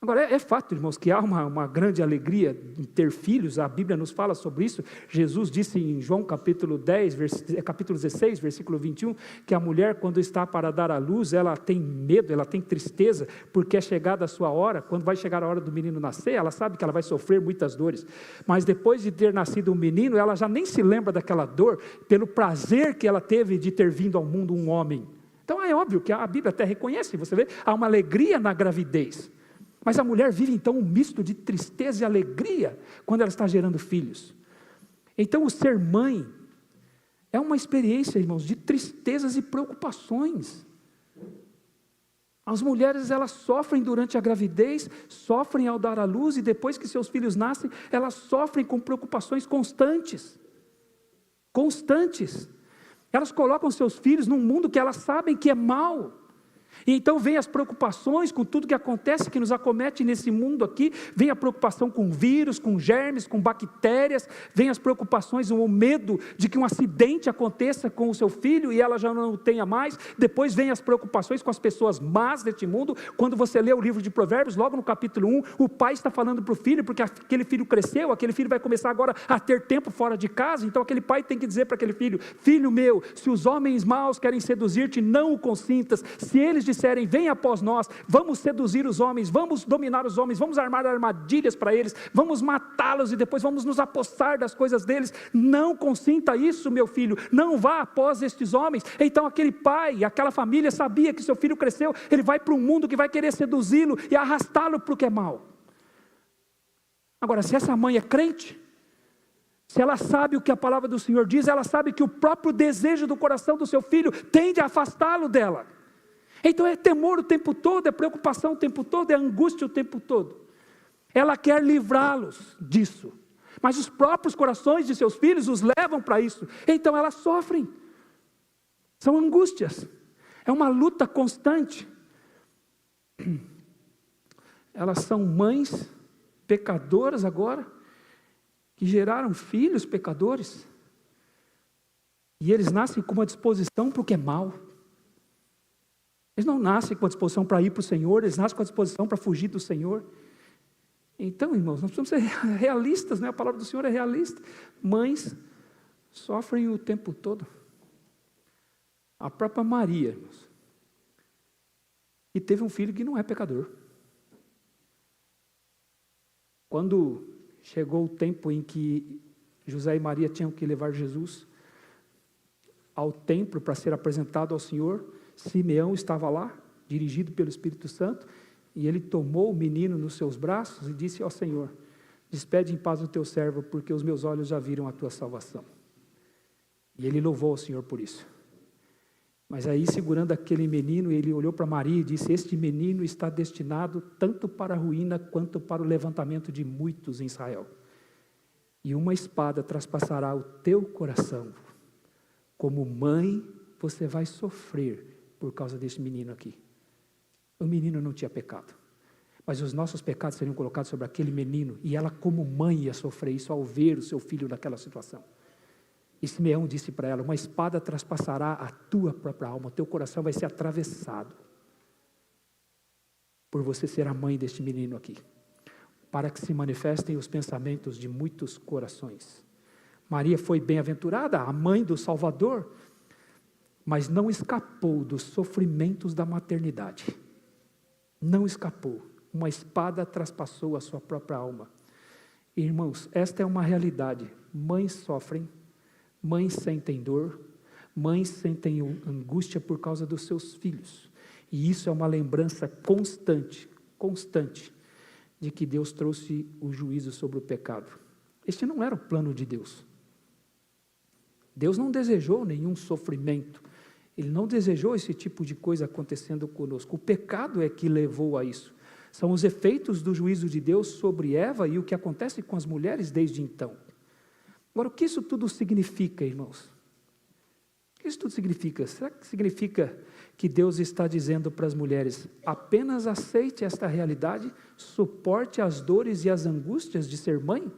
Agora, é fato, irmãos, que há uma grande alegria em ter filhos. A Bíblia nos fala sobre isso. Jesus disse em João capítulo 16, versículo 21, que a mulher, quando está para dar à luz, ela tem medo, ela tem tristeza, porque é chegada a sua hora. Quando vai chegar a hora do menino nascer, ela sabe que ela vai sofrer muitas dores. Mas depois de ter nascido um menino, ela já nem se lembra daquela dor, pelo prazer que ela teve de ter vindo ao mundo um homem. Então é óbvio que a Bíblia até reconhece, você vê, há uma alegria na gravidez. Mas a mulher vive então um misto de tristeza e alegria quando ela está gerando filhos. Então o ser mãe é uma experiência, irmãos, de tristezas e preocupações. As mulheres, elas sofrem durante a gravidez, sofrem ao dar à luz, e depois que seus filhos nascem, elas sofrem com preocupações constantes. Constantes. Elas colocam seus filhos num mundo que elas sabem que é mau. E então vem as preocupações com tudo que acontece, que nos acomete nesse mundo aqui. Vem a preocupação com vírus, com germes, com bactérias. Vem as preocupações, o medo de que um acidente aconteça com o seu filho e ela já não o tenha mais. Depois vem as preocupações com as pessoas más deste mundo. Quando você lê o livro de Provérbios, logo no capítulo 1, o pai está falando para o filho, porque aquele filho cresceu, aquele filho vai começar agora a ter tempo fora de casa. Então aquele pai tem que dizer para aquele filho: filho meu, se os homens maus querem seduzir-te, não o consintas. Se eles disserem, vem após nós, vamos seduzir os homens, vamos dominar os homens, vamos armar armadilhas para eles, vamos matá-los e depois vamos nos apossar das coisas deles, não consinta isso, meu filho, não vá após estes homens. Então aquele pai, aquela família sabia que seu filho cresceu, ele vai para um mundo que vai querer seduzi-lo e arrastá-lo para o que é mal. Agora, se essa mãe é crente, se ela sabe o que a palavra do Senhor diz, ela sabe que o próprio desejo do coração do seu filho tende a afastá-lo dela. Então é temor o tempo todo, é preocupação o tempo todo, é angústia o tempo todo. Ela quer livrá-los disso, mas os próprios corações de seus filhos os levam para isso. Então elas sofrem, são angústias, é uma luta constante. Elas são mães pecadoras agora, que geraram filhos pecadores, e eles nascem com uma disposição para o que é mal. Eles não nascem com a disposição para ir para o Senhor, eles nascem com a disposição para fugir do Senhor. Então, irmãos, nós precisamos ser realistas, né? A palavra do Senhor é realista. Mães sofrem o tempo todo. A própria Maria, irmãos, que teve um filho que não é pecador. Quando chegou o tempo em que José e Maria tinham que levar Jesus ao templo para ser apresentado ao Senhor, Simeão estava lá, dirigido pelo Espírito Santo, e ele tomou o menino nos seus braços e disse: ó Senhor, despede em paz o teu servo, porque os meus olhos já viram a tua salvação. E ele louvou ao Senhor por isso. Mas aí, segurando aquele menino, ele olhou para Maria e disse: este menino está destinado tanto para a ruína, quanto para o levantamento de muitos em Israel. E uma espada traspassará o teu coração. Como mãe, você vai sofrer por causa desse menino aqui. O menino não tinha pecado, Mas os nossos pecados seriam colocados sobre aquele menino, e ela como mãe ia sofrer isso ao ver o seu filho naquela situação. E Simeão disse para ela: uma espada traspassará a tua própria alma, o teu coração vai ser atravessado, por você ser a mãe deste menino aqui, para que se manifestem os pensamentos de muitos corações. Maria foi bem-aventurada, a mãe do Salvador, mas não escapou dos sofrimentos da maternidade. Não escapou. Uma espada traspassou a sua própria alma. Irmãos, esta é uma realidade. Mães sofrem, mães sentem dor, mães sentem angústia por causa dos seus filhos. E isso é uma lembrança constante de que Deus trouxe o juízo sobre o pecado. Este não era o plano de Deus. Deus não desejou nenhum sofrimento. Ele não desejou esse tipo de coisa acontecendo conosco. O pecado é que levou a isso. São os efeitos do juízo de Deus sobre Eva e o que acontece com as mulheres desde então. Agora, o que isso tudo significa, irmãos? O que isso tudo significa? Será que significa que Deus está dizendo para as mulheres: apenas aceite esta realidade, suporte as dores e as angústias de ser mãe?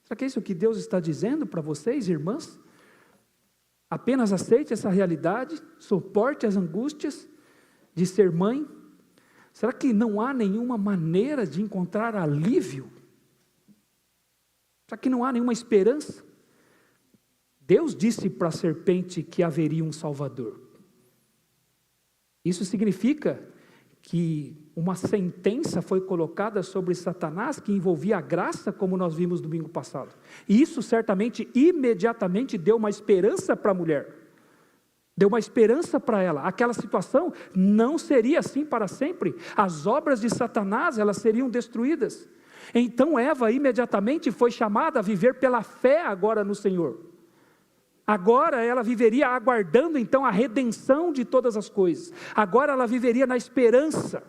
Será que é isso que Deus está dizendo para vocês, irmãs? Apenas aceite essa realidade, suporte as angústias de ser mãe? Será que não há nenhuma maneira de encontrar alívio? Será que não há nenhuma esperança? Deus disse para a serpente que haveria um Salvador. Isso significa que uma sentença foi colocada sobre Satanás que envolvia a graça, como nós vimos domingo passado. E isso certamente, imediatamente, deu uma esperança para a mulher. Deu uma esperança para ela. Aquela situação não seria assim para sempre. As obras de Satanás, elas seriam destruídas. Então Eva imediatamente foi chamada a viver pela fé agora no Senhor. Agora ela viveria aguardando então a redenção de todas as coisas. Agora ela viveria na esperança.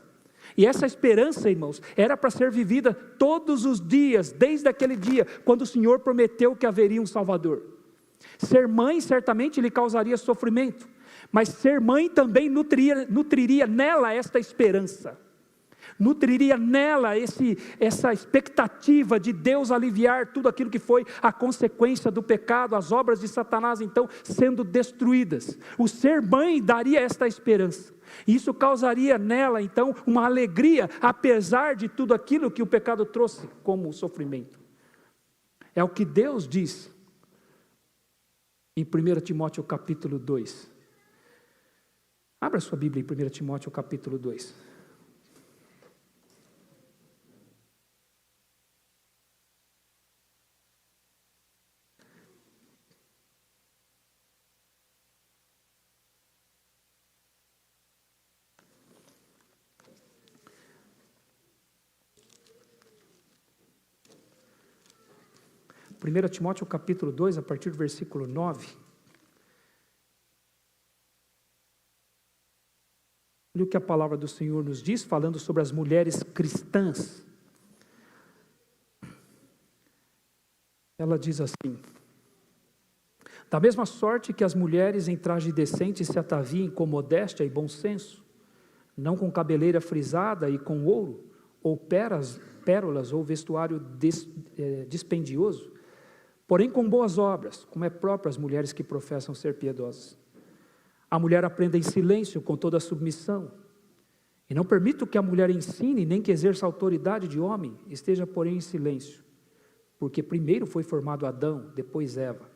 E essa esperança, irmãos, era para ser vivida todos os dias, desde aquele dia, quando o Senhor prometeu que haveria um Salvador. Ser mãe certamente lhe causaria sofrimento, mas ser mãe também nutriria nela esta esperança. Nutriria nela essa expectativa de Deus aliviar tudo aquilo que foi a consequência do pecado, as obras de Satanás então sendo destruídas. O ser mãe daria esta esperança. Isso causaria nela então uma alegria, apesar de tudo aquilo que o pecado trouxe como sofrimento. É o que Deus diz em 1 Timóteo capítulo 2. Abra sua Bíblia em 1 Timóteo capítulo 2. Primeiro Timóteo capítulo 2, a partir do versículo 9. Olha o que a palavra do Senhor nos diz, falando sobre as mulheres cristãs. Ela diz assim: da mesma sorte que as mulheres em traje decente se ataviem com modéstia e bom senso, não com cabeleira frisada e com ouro, ou pérolas ou vestuário dispendioso, porém com boas obras, como é próprio às mulheres que professam ser piedosas. A mulher aprenda em silêncio, com toda a submissão. E não permito que a mulher ensine, nem que exerça autoridade de homem, esteja porém em silêncio. Porque primeiro foi formado Adão, depois Eva.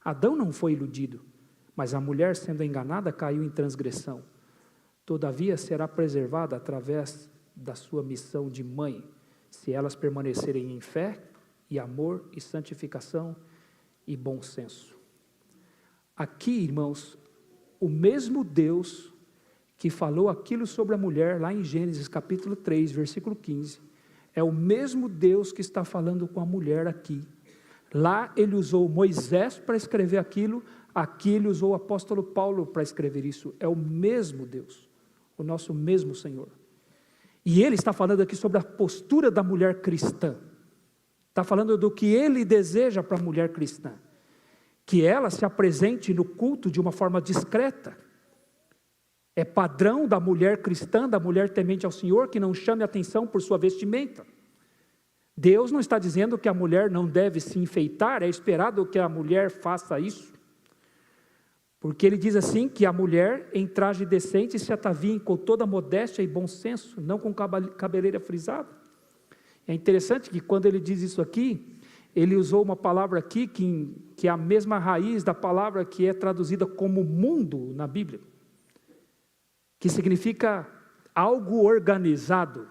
Adão não foi iludido, mas a mulher, sendo enganada, caiu em transgressão. Todavia será preservada através da sua missão de mãe, se elas permanecerem em fé, e amor, e santificação, e bom senso. Aqui, irmãos, o mesmo Deus que falou aquilo sobre a mulher, lá em Gênesis capítulo 3, versículo 15, é o mesmo Deus que está falando com a mulher aqui. Lá ele usou Moisés para escrever aquilo, aqui ele usou o apóstolo Paulo para escrever isso. É o mesmo Deus, o nosso mesmo Senhor. E ele está falando aqui sobre a postura da mulher cristã. Está falando do que ele deseja para a mulher cristã. Que ela se apresente no culto de uma forma discreta. É padrão da mulher cristã, da mulher temente ao Senhor, que não chame atenção por sua vestimenta. Deus não está dizendo que a mulher não deve se enfeitar, é esperado que a mulher faça isso. Porque ele diz assim, que a mulher em traje decente se ataviem com toda modéstia e bom senso, não com cabeleira frisada. É interessante que quando ele diz isso aqui, ele usou uma palavra aqui, que é a mesma raiz da palavra que é traduzida como mundo na Bíblia, que significa algo organizado.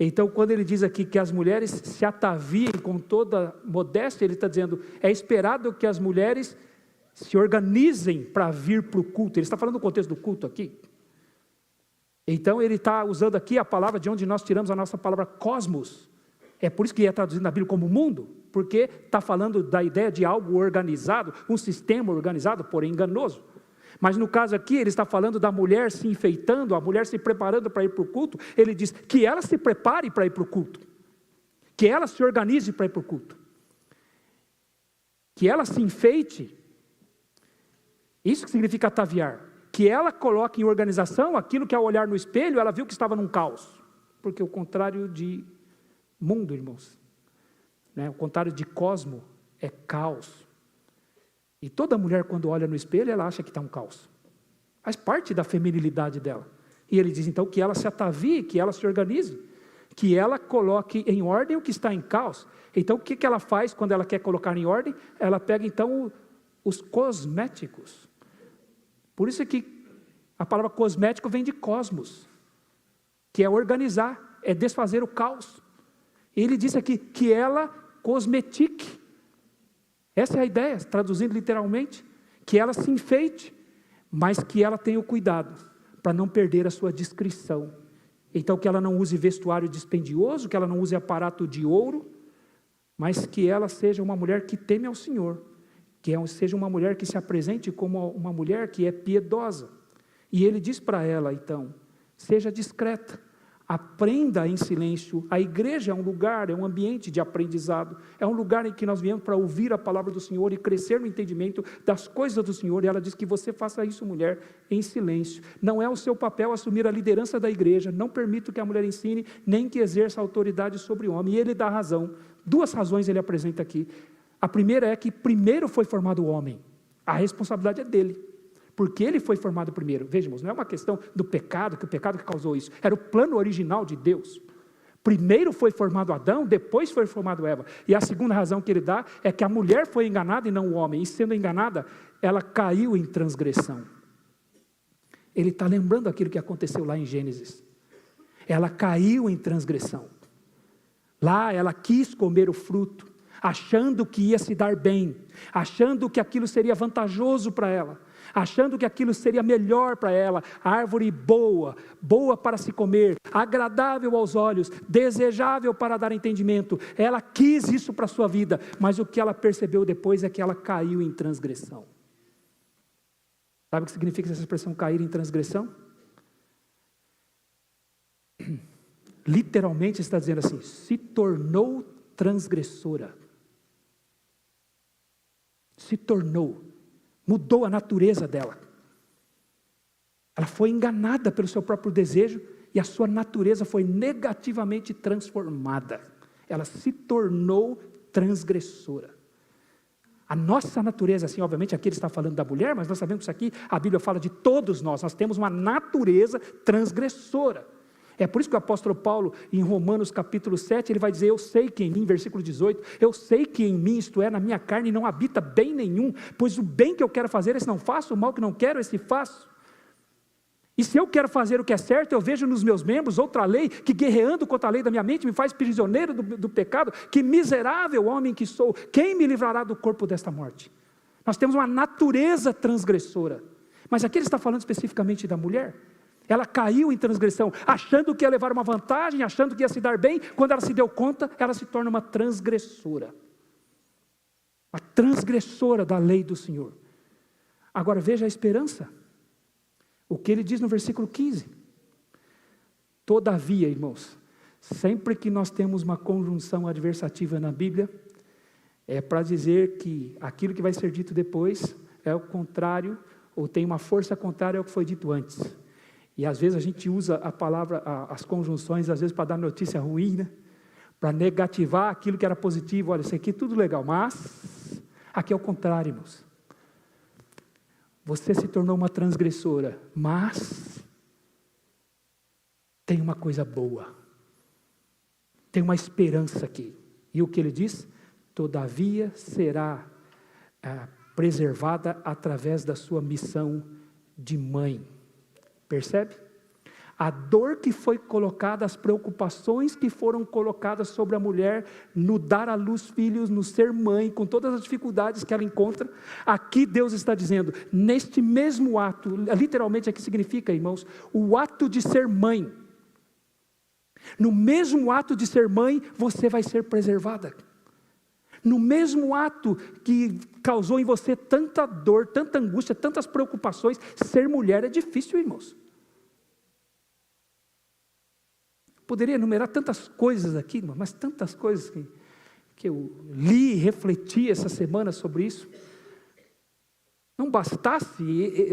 Então, quando ele diz aqui que as mulheres se ataviem com toda modéstia, ele está dizendo, é esperado que as mulheres se organizem para vir para o culto. Ele está falando do contexto do culto aqui. Então, ele está usando aqui a palavra de onde nós tiramos a nossa palavra cosmos. É por isso que é traduzido na Bíblia como mundo, porque está falando da ideia de algo organizado, um sistema organizado, porém enganoso. Mas no caso aqui, ele está falando da mulher se enfeitando, a mulher se preparando para ir para o culto. Ele diz que ela se prepare para ir para o culto, que ela se organize para ir para o culto, que ela se enfeite. Isso que significa ataviar, que ela coloque em organização aquilo que ao olhar no espelho, ela viu que estava num caos, porque o contrário de mundo, irmãos, o contrário de cosmo é caos. E toda mulher, quando olha no espelho, ela acha que está um caos. Faz parte da feminilidade dela. E ele diz, então, que ela se atavie, que ela se organize, que ela coloque em ordem o que está em caos. Então, o que ela faz quando ela quer colocar em ordem? Ela pega, então, os cosméticos. Por isso é que a palavra cosmético vem de cosmos, que é organizar, é desfazer o caos. E ele diz aqui, que ela cosmetique. Essa é a ideia, traduzindo literalmente, que ela se enfeite, mas que ela tenha o cuidado, para não perder a sua discrição. Então que ela não use vestuário dispendioso, que ela não use aparato de ouro, mas que ela seja uma mulher que teme ao Senhor, que seja uma mulher que se apresente como uma mulher que é piedosa. E ele diz para ela então, seja discreta, aprenda em silêncio. A igreja é um lugar, é um ambiente de aprendizado, é um lugar em que nós viemos para ouvir a palavra do Senhor e crescer no entendimento das coisas do Senhor. E ela diz que você faça isso, mulher, em silêncio. Não é o seu papel assumir a liderança da igreja, não permito que a mulher ensine, nem que exerça autoridade sobre o homem. E ele dá razão, 2 razões ele apresenta aqui. A primeira é que primeiro foi formado o homem, a responsabilidade é dele, porque ele foi formado primeiro. Vejamos, não é uma questão do pecado, que o pecado que causou isso, era o plano original de Deus. Primeiro foi formado Adão, depois foi formado Eva. E a segunda razão que ele dá é que a mulher foi enganada e não o homem, e sendo enganada, ela caiu em transgressão. Ele está lembrando aquilo que aconteceu lá em Gênesis. Ela caiu em transgressão. Lá ela quis comer o fruto, achando que ia se dar bem, achando que aquilo seria vantajoso para ela, achando que aquilo seria melhor para ela, a árvore boa, boa para se comer, agradável aos olhos, desejável para dar entendimento. Ela quis isso para a sua vida, mas o que ela percebeu depois é que ela caiu em transgressão. Sabe o que significa essa expressão cair em transgressão? Literalmente está dizendo assim, se tornou transgressora. Se tornou, mudou a natureza dela. Ela foi enganada pelo seu próprio desejo e a sua natureza foi negativamente transformada. Ela se tornou transgressora. A nossa natureza, assim, obviamente aqui ele está falando da mulher, mas nós sabemos que isso aqui, a Bíblia fala de todos nós temos uma natureza transgressora. É por isso que o apóstolo Paulo, em Romanos capítulo 7, ele vai dizer, eu sei que em mim, versículo 18, eu sei que em mim, isto é, na minha carne, não habita bem nenhum, pois o bem que eu quero fazer, esse não faço, o mal que não quero, esse faço. E se eu quero fazer o que é certo, eu vejo nos meus membros outra lei, que guerreando contra a lei da minha mente, me faz prisioneiro do pecado. Que miserável homem que sou, quem me livrará do corpo desta morte? Nós temos uma natureza transgressora, mas aqui ele está falando especificamente da mulher. Ela caiu em transgressão, achando que ia levar uma vantagem, achando que ia se dar bem. Quando ela se deu conta, ela se torna uma transgressora. Uma transgressora da lei do Senhor. Agora veja a esperança. O que ele diz no versículo 15. Todavia, irmãos, sempre que nós temos uma conjunção adversativa na Bíblia, é para dizer que aquilo que vai ser dito depois é o contrário, ou tem uma força contrária ao que foi dito antes. E às vezes a gente usa a palavra, as conjunções, às vezes para dar notícia ruim, né? Para negativar aquilo que era positivo. Olha, isso aqui é tudo legal, mas aqui é o contrário, irmãos. Você se tornou uma transgressora, mas tem uma coisa boa. Tem uma esperança aqui. E o que ele diz? Todavia será preservada através da sua missão de mãe. Percebe? A dor que foi colocada, as preocupações que foram colocadas sobre a mulher no dar à luz filhos, no ser mãe, com todas as dificuldades que ela encontra, aqui Deus está dizendo, neste mesmo ato, literalmente aqui significa, irmãos, o ato de ser mãe. No mesmo ato de ser mãe, você vai ser preservada. No mesmo ato que causou em você tanta dor, tanta angústia, tantas preocupações, ser mulher é difícil, irmãos. Poderia enumerar tantas coisas aqui, irmão, mas tantas coisas que eu li e refleti essa semana sobre isso. Não bastasse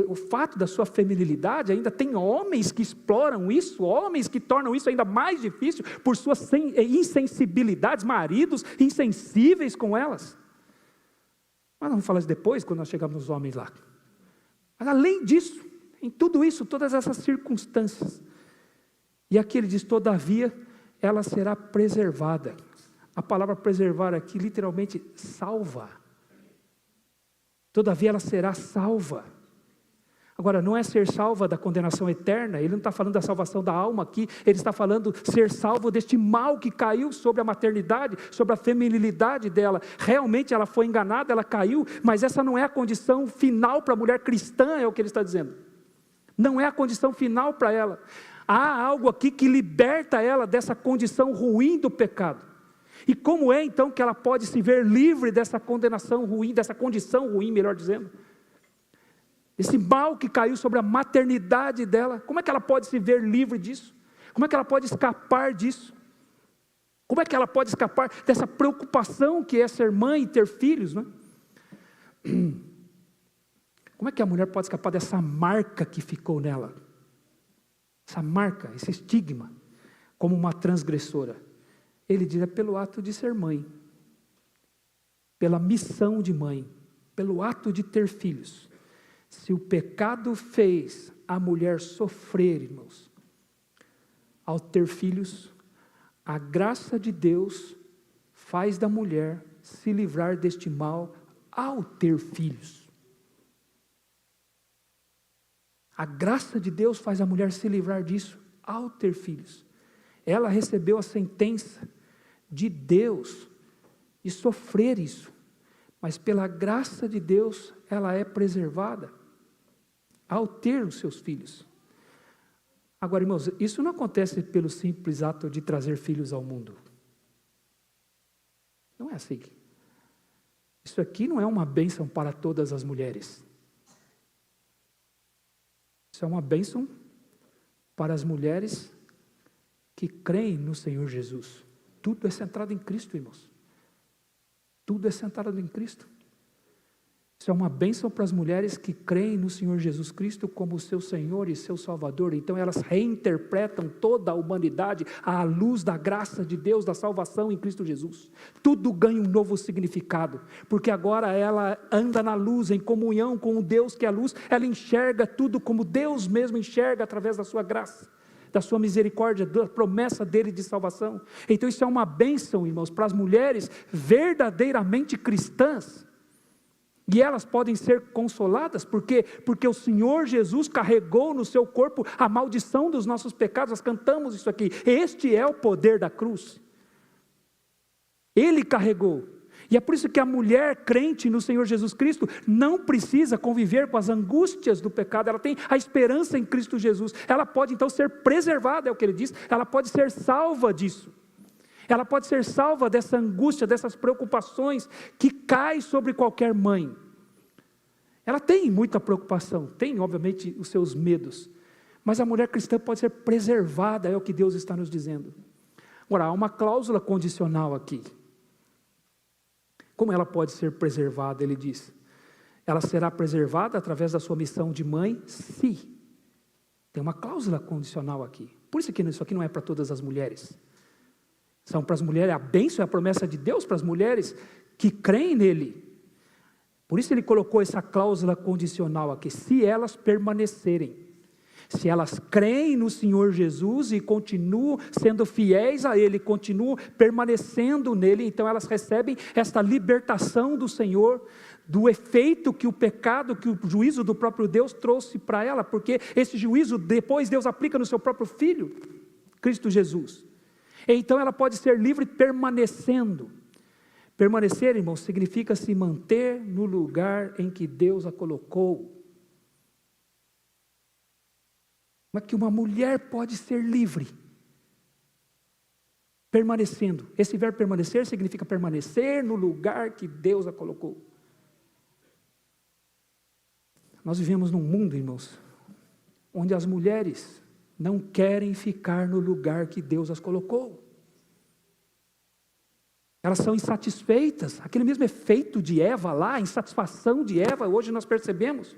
o fato da sua feminilidade, ainda tem homens que exploram isso, homens que tornam isso ainda mais difícil por suas insensibilidades, maridos insensíveis com elas. Mas vamos falar isso depois, quando nós chegarmos nos homens lá. Mas além disso, em tudo isso, todas essas circunstâncias, e aqui ele diz, todavia, ela será preservada. A palavra preservar aqui, literalmente, salva. Todavia, ela será salva. Agora, não é ser salva da condenação eterna, ele não está falando da salvação da alma aqui, ele está falando ser salvo deste mal que caiu sobre a maternidade, sobre a feminilidade dela. Realmente ela foi enganada, ela caiu, mas essa não é a condição final para a mulher cristã, é o que ele está dizendo. Não é a condição final para ela. Há algo aqui que liberta ela dessa condição ruim do pecado. E como é então que ela pode se ver livre dessa condenação ruim, dessa condição ruim, melhor dizendo? Esse mal que caiu sobre a maternidade dela, como é que ela pode se ver livre disso? Como é que ela pode escapar disso? Como é que ela pode escapar dessa preocupação que é ser mãe e ter filhos, né? Como é que a mulher pode escapar dessa marca que ficou nela? Essa marca, esse estigma, como uma transgressora. Ele diz, é pelo ato de ser mãe, pela missão de mãe, pelo ato de ter filhos. Se o pecado fez a mulher sofrer, irmãos, ao ter filhos, a graça de Deus faz da mulher se livrar deste mal ao ter filhos. A graça de Deus faz a mulher se livrar disso ao ter filhos. Ela recebeu a sentença de Deus de sofrer isso, mas pela graça de Deus ela é preservada ao ter os seus filhos. Agora, irmãos, isso não acontece pelo simples ato de trazer filhos ao mundo. Não é assim. Isso aqui não é uma bênção para todas as mulheres. Isso é uma bênção para as mulheres que creem no Senhor Jesus. Tudo é centrado em Cristo, irmãos. Tudo é centrado em Cristo. Isso é uma bênção para as mulheres que creem no Senhor Jesus Cristo como seu Senhor e seu Salvador. Então elas reinterpretam toda a humanidade à luz da graça de Deus, da salvação em Cristo Jesus. Tudo ganha um novo significado, porque agora ela anda na luz, em comunhão com o Deus que é a luz. Ela enxerga tudo como Deus mesmo enxerga através da sua graça, da sua misericórdia, da promessa dele de salvação. Então isso é uma bênção, irmãos, para as mulheres verdadeiramente cristãs. E elas podem ser consoladas, porque o Senhor Jesus carregou no seu corpo a maldição dos nossos pecados. Nós cantamos isso aqui. Este é o poder da cruz. Ele carregou. E é por isso que a mulher crente no Senhor Jesus Cristo não precisa conviver com as angústias do pecado. Ela tem a esperança em Cristo Jesus. Ela pode então ser preservada, é o que ele diz. Ela pode ser salva disso. Ela pode ser salva dessa angústia, dessas preocupações que caem sobre qualquer mãe. Ela tem muita preocupação, tem obviamente os seus medos, mas a mulher cristã pode ser preservada, é o que Deus está nos dizendo. Agora, há uma cláusula condicional aqui. Como ela pode ser preservada? Ele diz, ela será preservada através da sua missão de mãe, se Tem uma cláusula condicional aqui. Por isso que isso aqui não é para todas as mulheres. São para as mulheres, a bênção é a promessa de Deus para as mulheres que creem nele. Por isso ele colocou essa cláusula condicional aqui, se elas permanecerem. Se elas creem no Senhor Jesus e continuam sendo fiéis a Ele, continuam permanecendo nele, então elas recebem esta libertação do Senhor, do efeito que o pecado, que o juízo do próprio Deus trouxe para ela, porque esse juízo depois Deus aplica no seu próprio Filho, Cristo Jesus. Então ela pode ser livre permanecendo. Permanecer, irmãos, significa se manter no lugar em que Deus a colocou. Mas que uma mulher pode ser livre, permanecendo. Esse verbo permanecer significa permanecer no lugar que Deus a colocou. Nós vivemos num mundo, irmãos, onde as mulheres não querem ficar no lugar que Deus as colocou. Elas são insatisfeitas, aquele mesmo efeito de Eva lá, a insatisfação de Eva, hoje nós percebemos.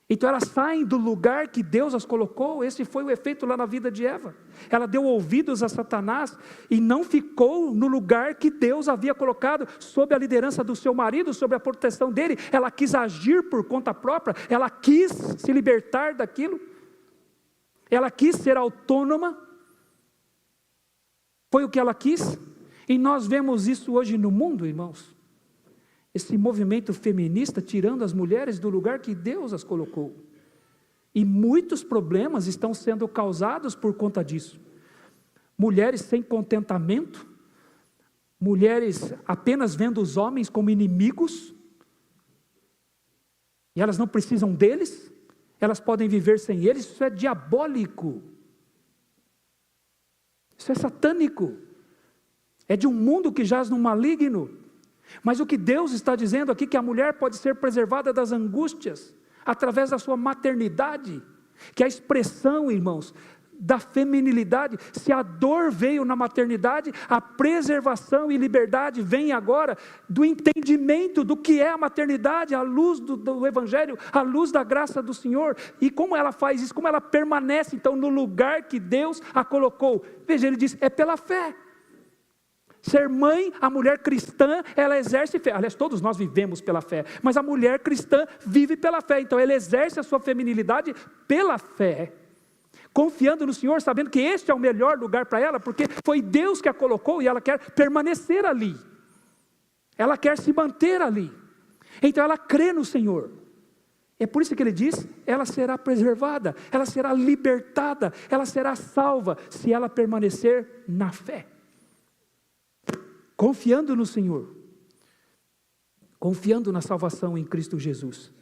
Então elas saem do lugar que Deus as colocou, esse foi o efeito lá na vida de Eva. Ela deu ouvidos a Satanás e não ficou no lugar que Deus havia colocado, sob a liderança do seu marido, sob a proteção dele. Ela quis agir por conta própria, ela quis se libertar daquilo, ela quis ser autônoma, foi o que ela quis, e nós vemos isso hoje no mundo, irmãos. Esse movimento feminista tirando as mulheres do lugar que Deus as colocou. E muitos problemas estão sendo causados por conta disso. Mulheres sem contentamento, mulheres apenas vendo os homens como inimigos, e elas não precisam deles, elas podem viver sem eles. Isso é diabólico, isso é satânico, é de um mundo que jaz no maligno. Mas o que Deus está dizendo aqui, que a mulher pode ser preservada das angústias, através da sua maternidade, que é a expressão, irmãos, da feminilidade. Se a dor veio na maternidade, a preservação e liberdade vem agora do entendimento do que é a maternidade, à luz do Evangelho, à luz da graça do Senhor. E como ela faz isso? Como ela permanece então no lugar que Deus a colocou? Veja, ele diz, é pela fé. Ser mãe, a mulher cristã, ela exerce fé. Aliás, todos nós vivemos pela fé, mas a mulher cristã vive pela fé. Então ela exerce a sua feminilidade pela fé, confiando no Senhor, sabendo que este é o melhor lugar para ela, porque foi Deus que a colocou e ela quer permanecer ali, ela quer se manter ali. Então ela crê no Senhor. É por isso que ele diz, ela será preservada, ela será libertada, ela será salva, se ela permanecer na fé. Confiando no Senhor, confiando na salvação em Cristo Jesus.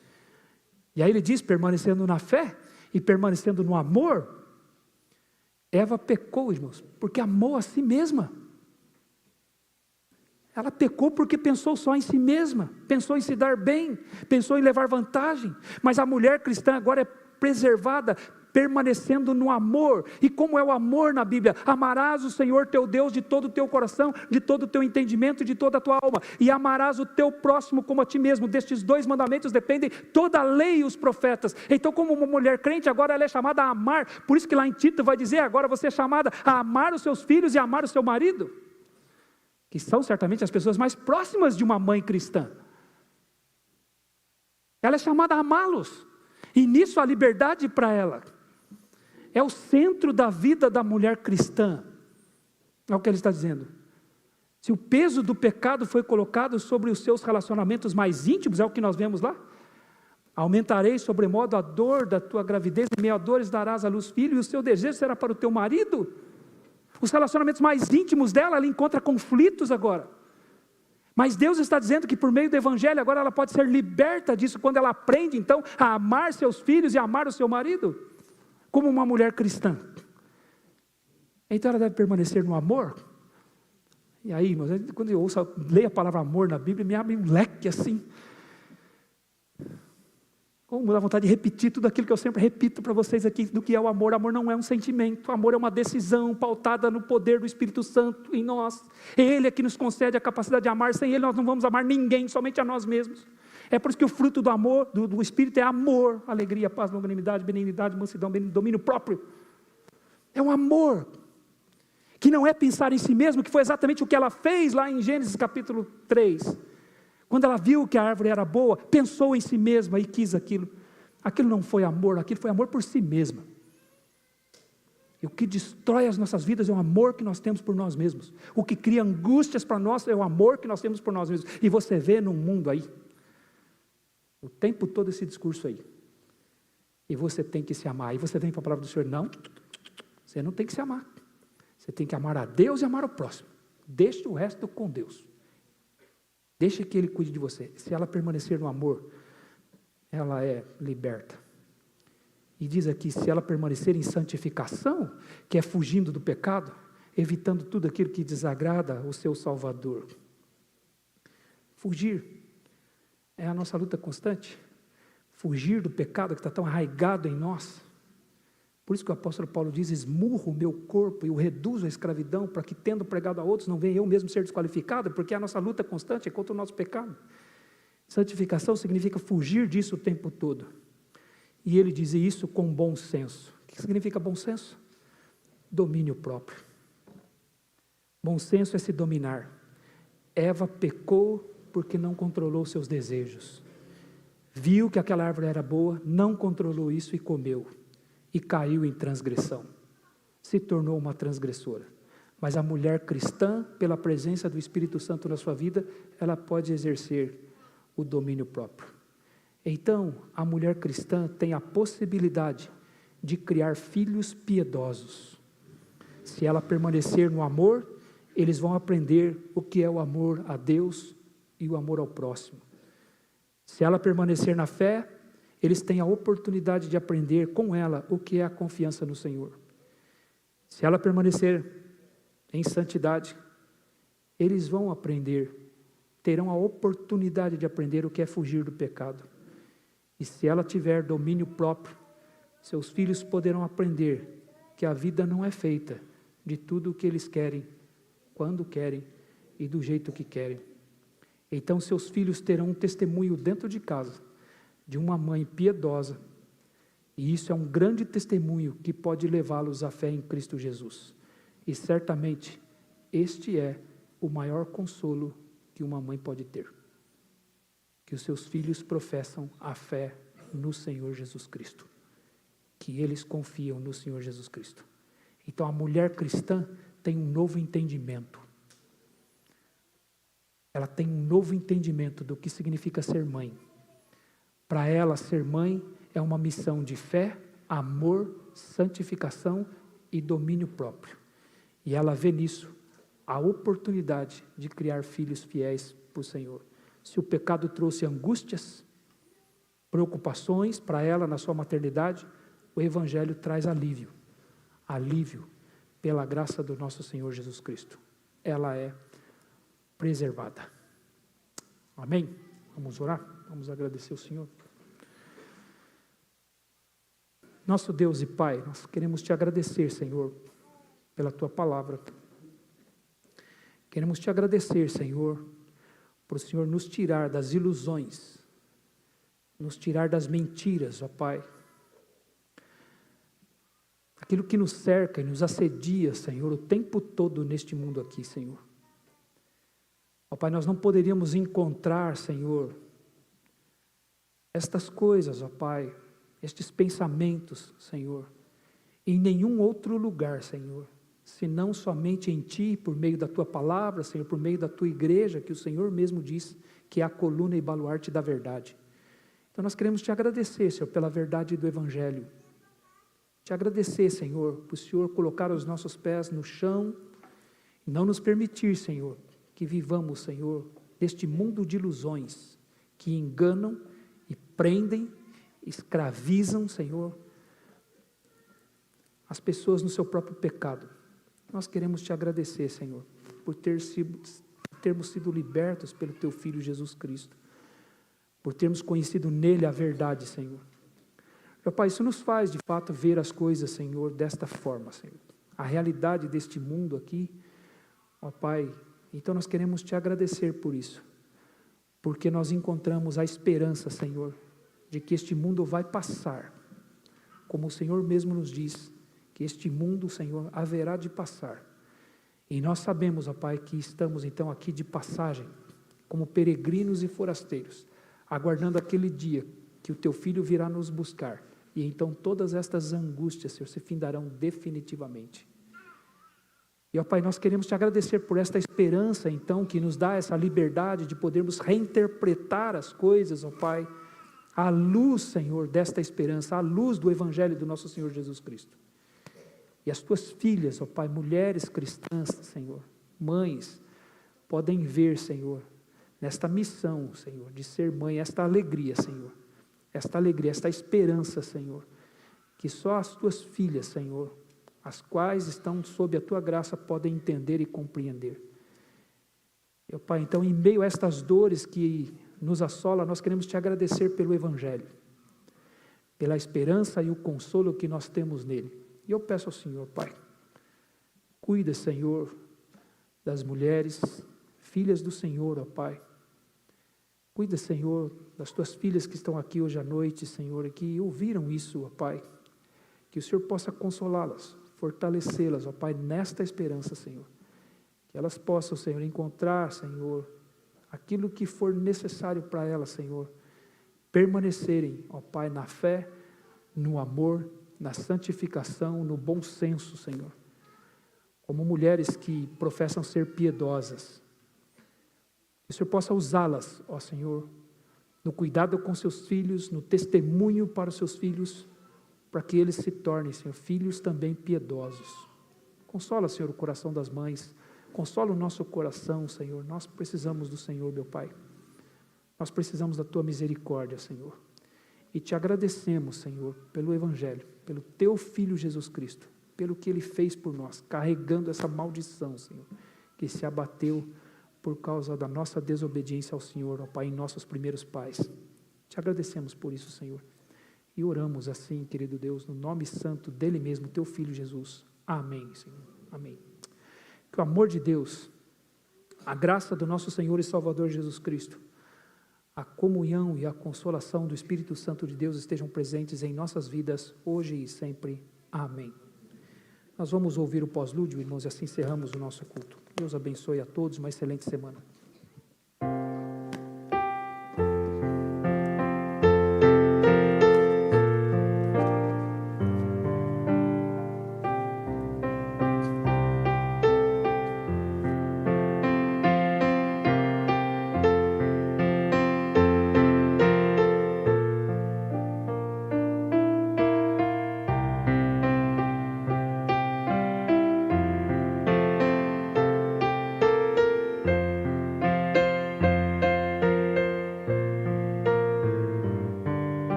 E aí ele diz, permanecendo na fé e permanecendo no amor. Eva pecou, irmãos, porque amou a si mesma. Ela pecou porque pensou só em si mesma, pensou em se dar bem, pensou em levar vantagem. Mas a mulher cristã agora é preservada, permanecendo no amor. E como é o amor na Bíblia? Amarás o Senhor teu Deus de todo o teu coração, de todo o teu entendimento e de toda a tua alma, e amarás o teu próximo como a ti mesmo. Destes 2 mandamentos dependem toda a lei e os profetas. Então, como uma mulher crente, agora ela é chamada a amar. Por isso que lá em Tito vai dizer, agora você é chamada a amar os seus filhos e a amar o seu marido, que são certamente as pessoas mais próximas de uma mãe cristã. Ela é chamada a amá-los, e nisso a liberdade para ela. É o centro da vida da mulher cristã. É o que ele está dizendo. Se o peso do pecado foi colocado sobre os seus relacionamentos mais íntimos, é o que nós vemos lá. Aumentarei sobremodo a dor da tua gravidez, em meio a dores darás à luz filho, e o seu desejo será para o teu marido. Os relacionamentos mais íntimos dela, ela encontra conflitos agora. Mas Deus está dizendo que por meio do Evangelho, agora ela pode ser liberta disso, quando ela aprende então a amar seus filhos e a amar o seu marido, como uma mulher cristã. Então ela deve permanecer no amor. E aí, irmãos, quando eu leio a palavra amor na Bíblia, me abre um leque assim. Como dá vontade de repetir tudo aquilo que eu sempre repito para vocês aqui, do que é o amor. Amor não é um sentimento, amor é uma decisão pautada no poder do Espírito Santo em nós. Ele é que nos concede a capacidade de amar, sem Ele nós não vamos amar ninguém, somente a nós mesmos. É por isso que o fruto do amor, do Espírito é amor, alegria, paz, longanimidade, benignidade, mansidão, domínio próprio. É um amor, que não é pensar em si mesmo, que foi exatamente o que ela fez lá em Gênesis capítulo 3. Quando ela viu que a árvore era boa, pensou em si mesma e quis aquilo. Aquilo não foi amor, aquilo foi amor por si mesma. E o que destrói as nossas vidas é o amor que nós temos por nós mesmos. O que cria angústias para nós é o amor que nós temos por nós mesmos. E você vê num mundo aí, o tempo todo esse discurso aí. E você tem que se amar. E você vem para a palavra do Senhor, não, você não tem que se amar. Você tem que amar a Deus e amar o próximo. Deixe o resto com Deus. Deixe que Ele cuide de você. Se ela permanecer no amor, ela é liberta. E diz aqui, se ela permanecer em santificação, que é fugindo do pecado, evitando tudo aquilo que desagrada o seu Salvador. Fugir é a nossa luta constante. Fugir do pecado que está tão arraigado em nós. Por isso que o apóstolo Paulo diz, esmurro o meu corpo e o reduzo à escravidão, para que tendo pregado a outros, não venha eu mesmo ser desqualificado, porque a nossa luta constante é contra o nosso pecado. Santificação significa fugir disso o tempo todo. E ele diz isso com bom senso. O que significa bom senso? Domínio próprio. Bom senso é se dominar. Eva pecou porque não controlou seus desejos. Viu que aquela árvore era boa, não controlou isso e comeu. E caiu em transgressão. Se tornou uma transgressora. Mas a mulher cristã, pela presença do Espírito Santo na sua vida, ela pode exercer o domínio próprio. Então, a mulher cristã tem a possibilidade de criar filhos piedosos. Se ela permanecer no amor, eles vão aprender o que é o amor a Deus e o amor ao próximo. Se ela permanecer na fé, eles têm a oportunidade de aprender com ela o que é a confiança no Senhor. Se ela permanecer em santidade, eles vão aprender, terão a oportunidade de aprender o que é fugir do pecado. E se ela tiver domínio próprio, seus filhos poderão aprender que a vida não é feita de tudo o que eles querem, quando querem e do jeito que querem. Então seus filhos terão um testemunho dentro de casa, de uma mãe piedosa, e isso é um grande testemunho que pode levá-los à fé em Cristo Jesus. E certamente, este é o maior consolo que uma mãe pode ter. Que os seus filhos professam a fé no Senhor Jesus Cristo. Que eles confiam no Senhor Jesus Cristo. Então a mulher cristã tem um novo entendimento. Ela tem um novo entendimento do que significa ser mãe. Para ela, ser mãe é uma missão de fé, amor, santificação e domínio próprio. E ela vê nisso a oportunidade de criar filhos fiéis para o Senhor. Se o pecado trouxe angústias, preocupações para ela na sua maternidade, o Evangelho traz alívio. Alívio pela graça do nosso Senhor Jesus Cristo. Ela é preservada. Amém? Vamos orar? Vamos agradecer ao Senhor. Nosso Deus e Pai, nós queremos te agradecer, Senhor, pela tua palavra. Queremos te agradecer, Senhor, por o Senhor nos tirar das ilusões, nos tirar das mentiras, ó Pai. Aquilo que nos cerca e nos assedia, Senhor, o tempo todo neste mundo aqui, Senhor. Ó Pai, nós não poderíamos encontrar, Senhor, estas coisas, ó Pai, estes pensamentos, Senhor, em nenhum outro lugar, Senhor, senão somente em Ti, por meio da Tua palavra, Senhor, por meio da Tua igreja, que o Senhor mesmo diz que é a coluna e baluarte da verdade. Então nós queremos Te agradecer, Senhor, pela verdade do Evangelho. Te agradecer, Senhor, por o Senhor colocar os nossos pés no chão e não nos permitir, Senhor, que vivamos, Senhor, neste mundo de ilusões que enganam e prendem, escravizam, Senhor, as pessoas no seu próprio pecado. Nós queremos Te agradecer, Senhor, por termos sido libertos pelo Teu Filho Jesus Cristo, por termos conhecido nele a verdade, Senhor. Meu Pai, isso nos faz, de fato, ver as coisas, Senhor, desta forma, Senhor. A realidade deste mundo aqui, ó Pai, então nós queremos Te agradecer por isso. porque nós encontramos a esperança, Senhor, de que este mundo vai passar, como o Senhor mesmo nos diz, que este mundo, Senhor, haverá de passar. E nós sabemos, ó Pai, que estamos então aqui de passagem, como peregrinos e forasteiros, aguardando aquele dia que o Teu Filho virá nos buscar, e então todas estas angústias, Senhor, se findarão definitivamente. E, ó Pai, nós queremos Te agradecer por esta esperança, então, que nos dá essa liberdade de podermos reinterpretar as coisas, ó Pai, à luz, Senhor, desta esperança, à luz do Evangelho do nosso Senhor Jesus Cristo. E as Tuas filhas, ó Pai, mulheres cristãs, Senhor, mães, podem ver, Senhor, nesta missão, Senhor, de ser mãe, esta alegria, Senhor, esta esperança, Senhor, que só as Tuas filhas, Senhor, as quais estão sob a Tua graça, podem entender e compreender. Meu Pai, então, em meio a estas dores que nos assolam, nós queremos Te agradecer pelo Evangelho, pela esperança e o consolo que nós temos nele. E eu peço ao Senhor, Pai, cuida, Senhor, das mulheres, filhas do Senhor, ó Pai. Cuida, Senhor, das Tuas filhas que estão aqui hoje à noite, Senhor, e que ouviram isso, ó Pai. Que o Senhor possa consolá-las, fortalecê-las, ó Pai, nesta esperança, Senhor. Que elas possam, Senhor, encontrar, Senhor, aquilo que for necessário para elas, Senhor. Permanecerem, ó Pai, na fé, no amor, na santificação, no bom senso, Senhor. Como mulheres que professam ser piedosas. Que o Senhor possa usá-las, ó Senhor, no cuidado com seus filhos, no testemunho para os seus filhos, para que eles se tornem, Senhor, filhos também piedosos. Consola, Senhor, o coração das mães, consola o nosso coração, Senhor. Nós precisamos do Senhor, meu Pai. Nós precisamos da Tua misericórdia, Senhor. E Te agradecemos, Senhor, pelo Evangelho, pelo Teu Filho Jesus Cristo, pelo que Ele fez por nós, carregando essa maldição, Senhor, que se abateu por causa da nossa desobediência ao Senhor, ó Pai, em nossos primeiros pais. Te agradecemos por isso, Senhor. E oramos assim, querido Deus, no nome santo dEle mesmo, Teu Filho Jesus. Amém, Senhor. Amém. Que o amor de Deus, a graça do nosso Senhor e Salvador Jesus Cristo, a comunhão e a consolação do Espírito Santo de Deus estejam presentes em nossas vidas, hoje e sempre. Amém. Nós vamos ouvir o pós-lúdio, irmãos, e assim encerramos o nosso culto. Deus abençoe a todos, uma excelente semana.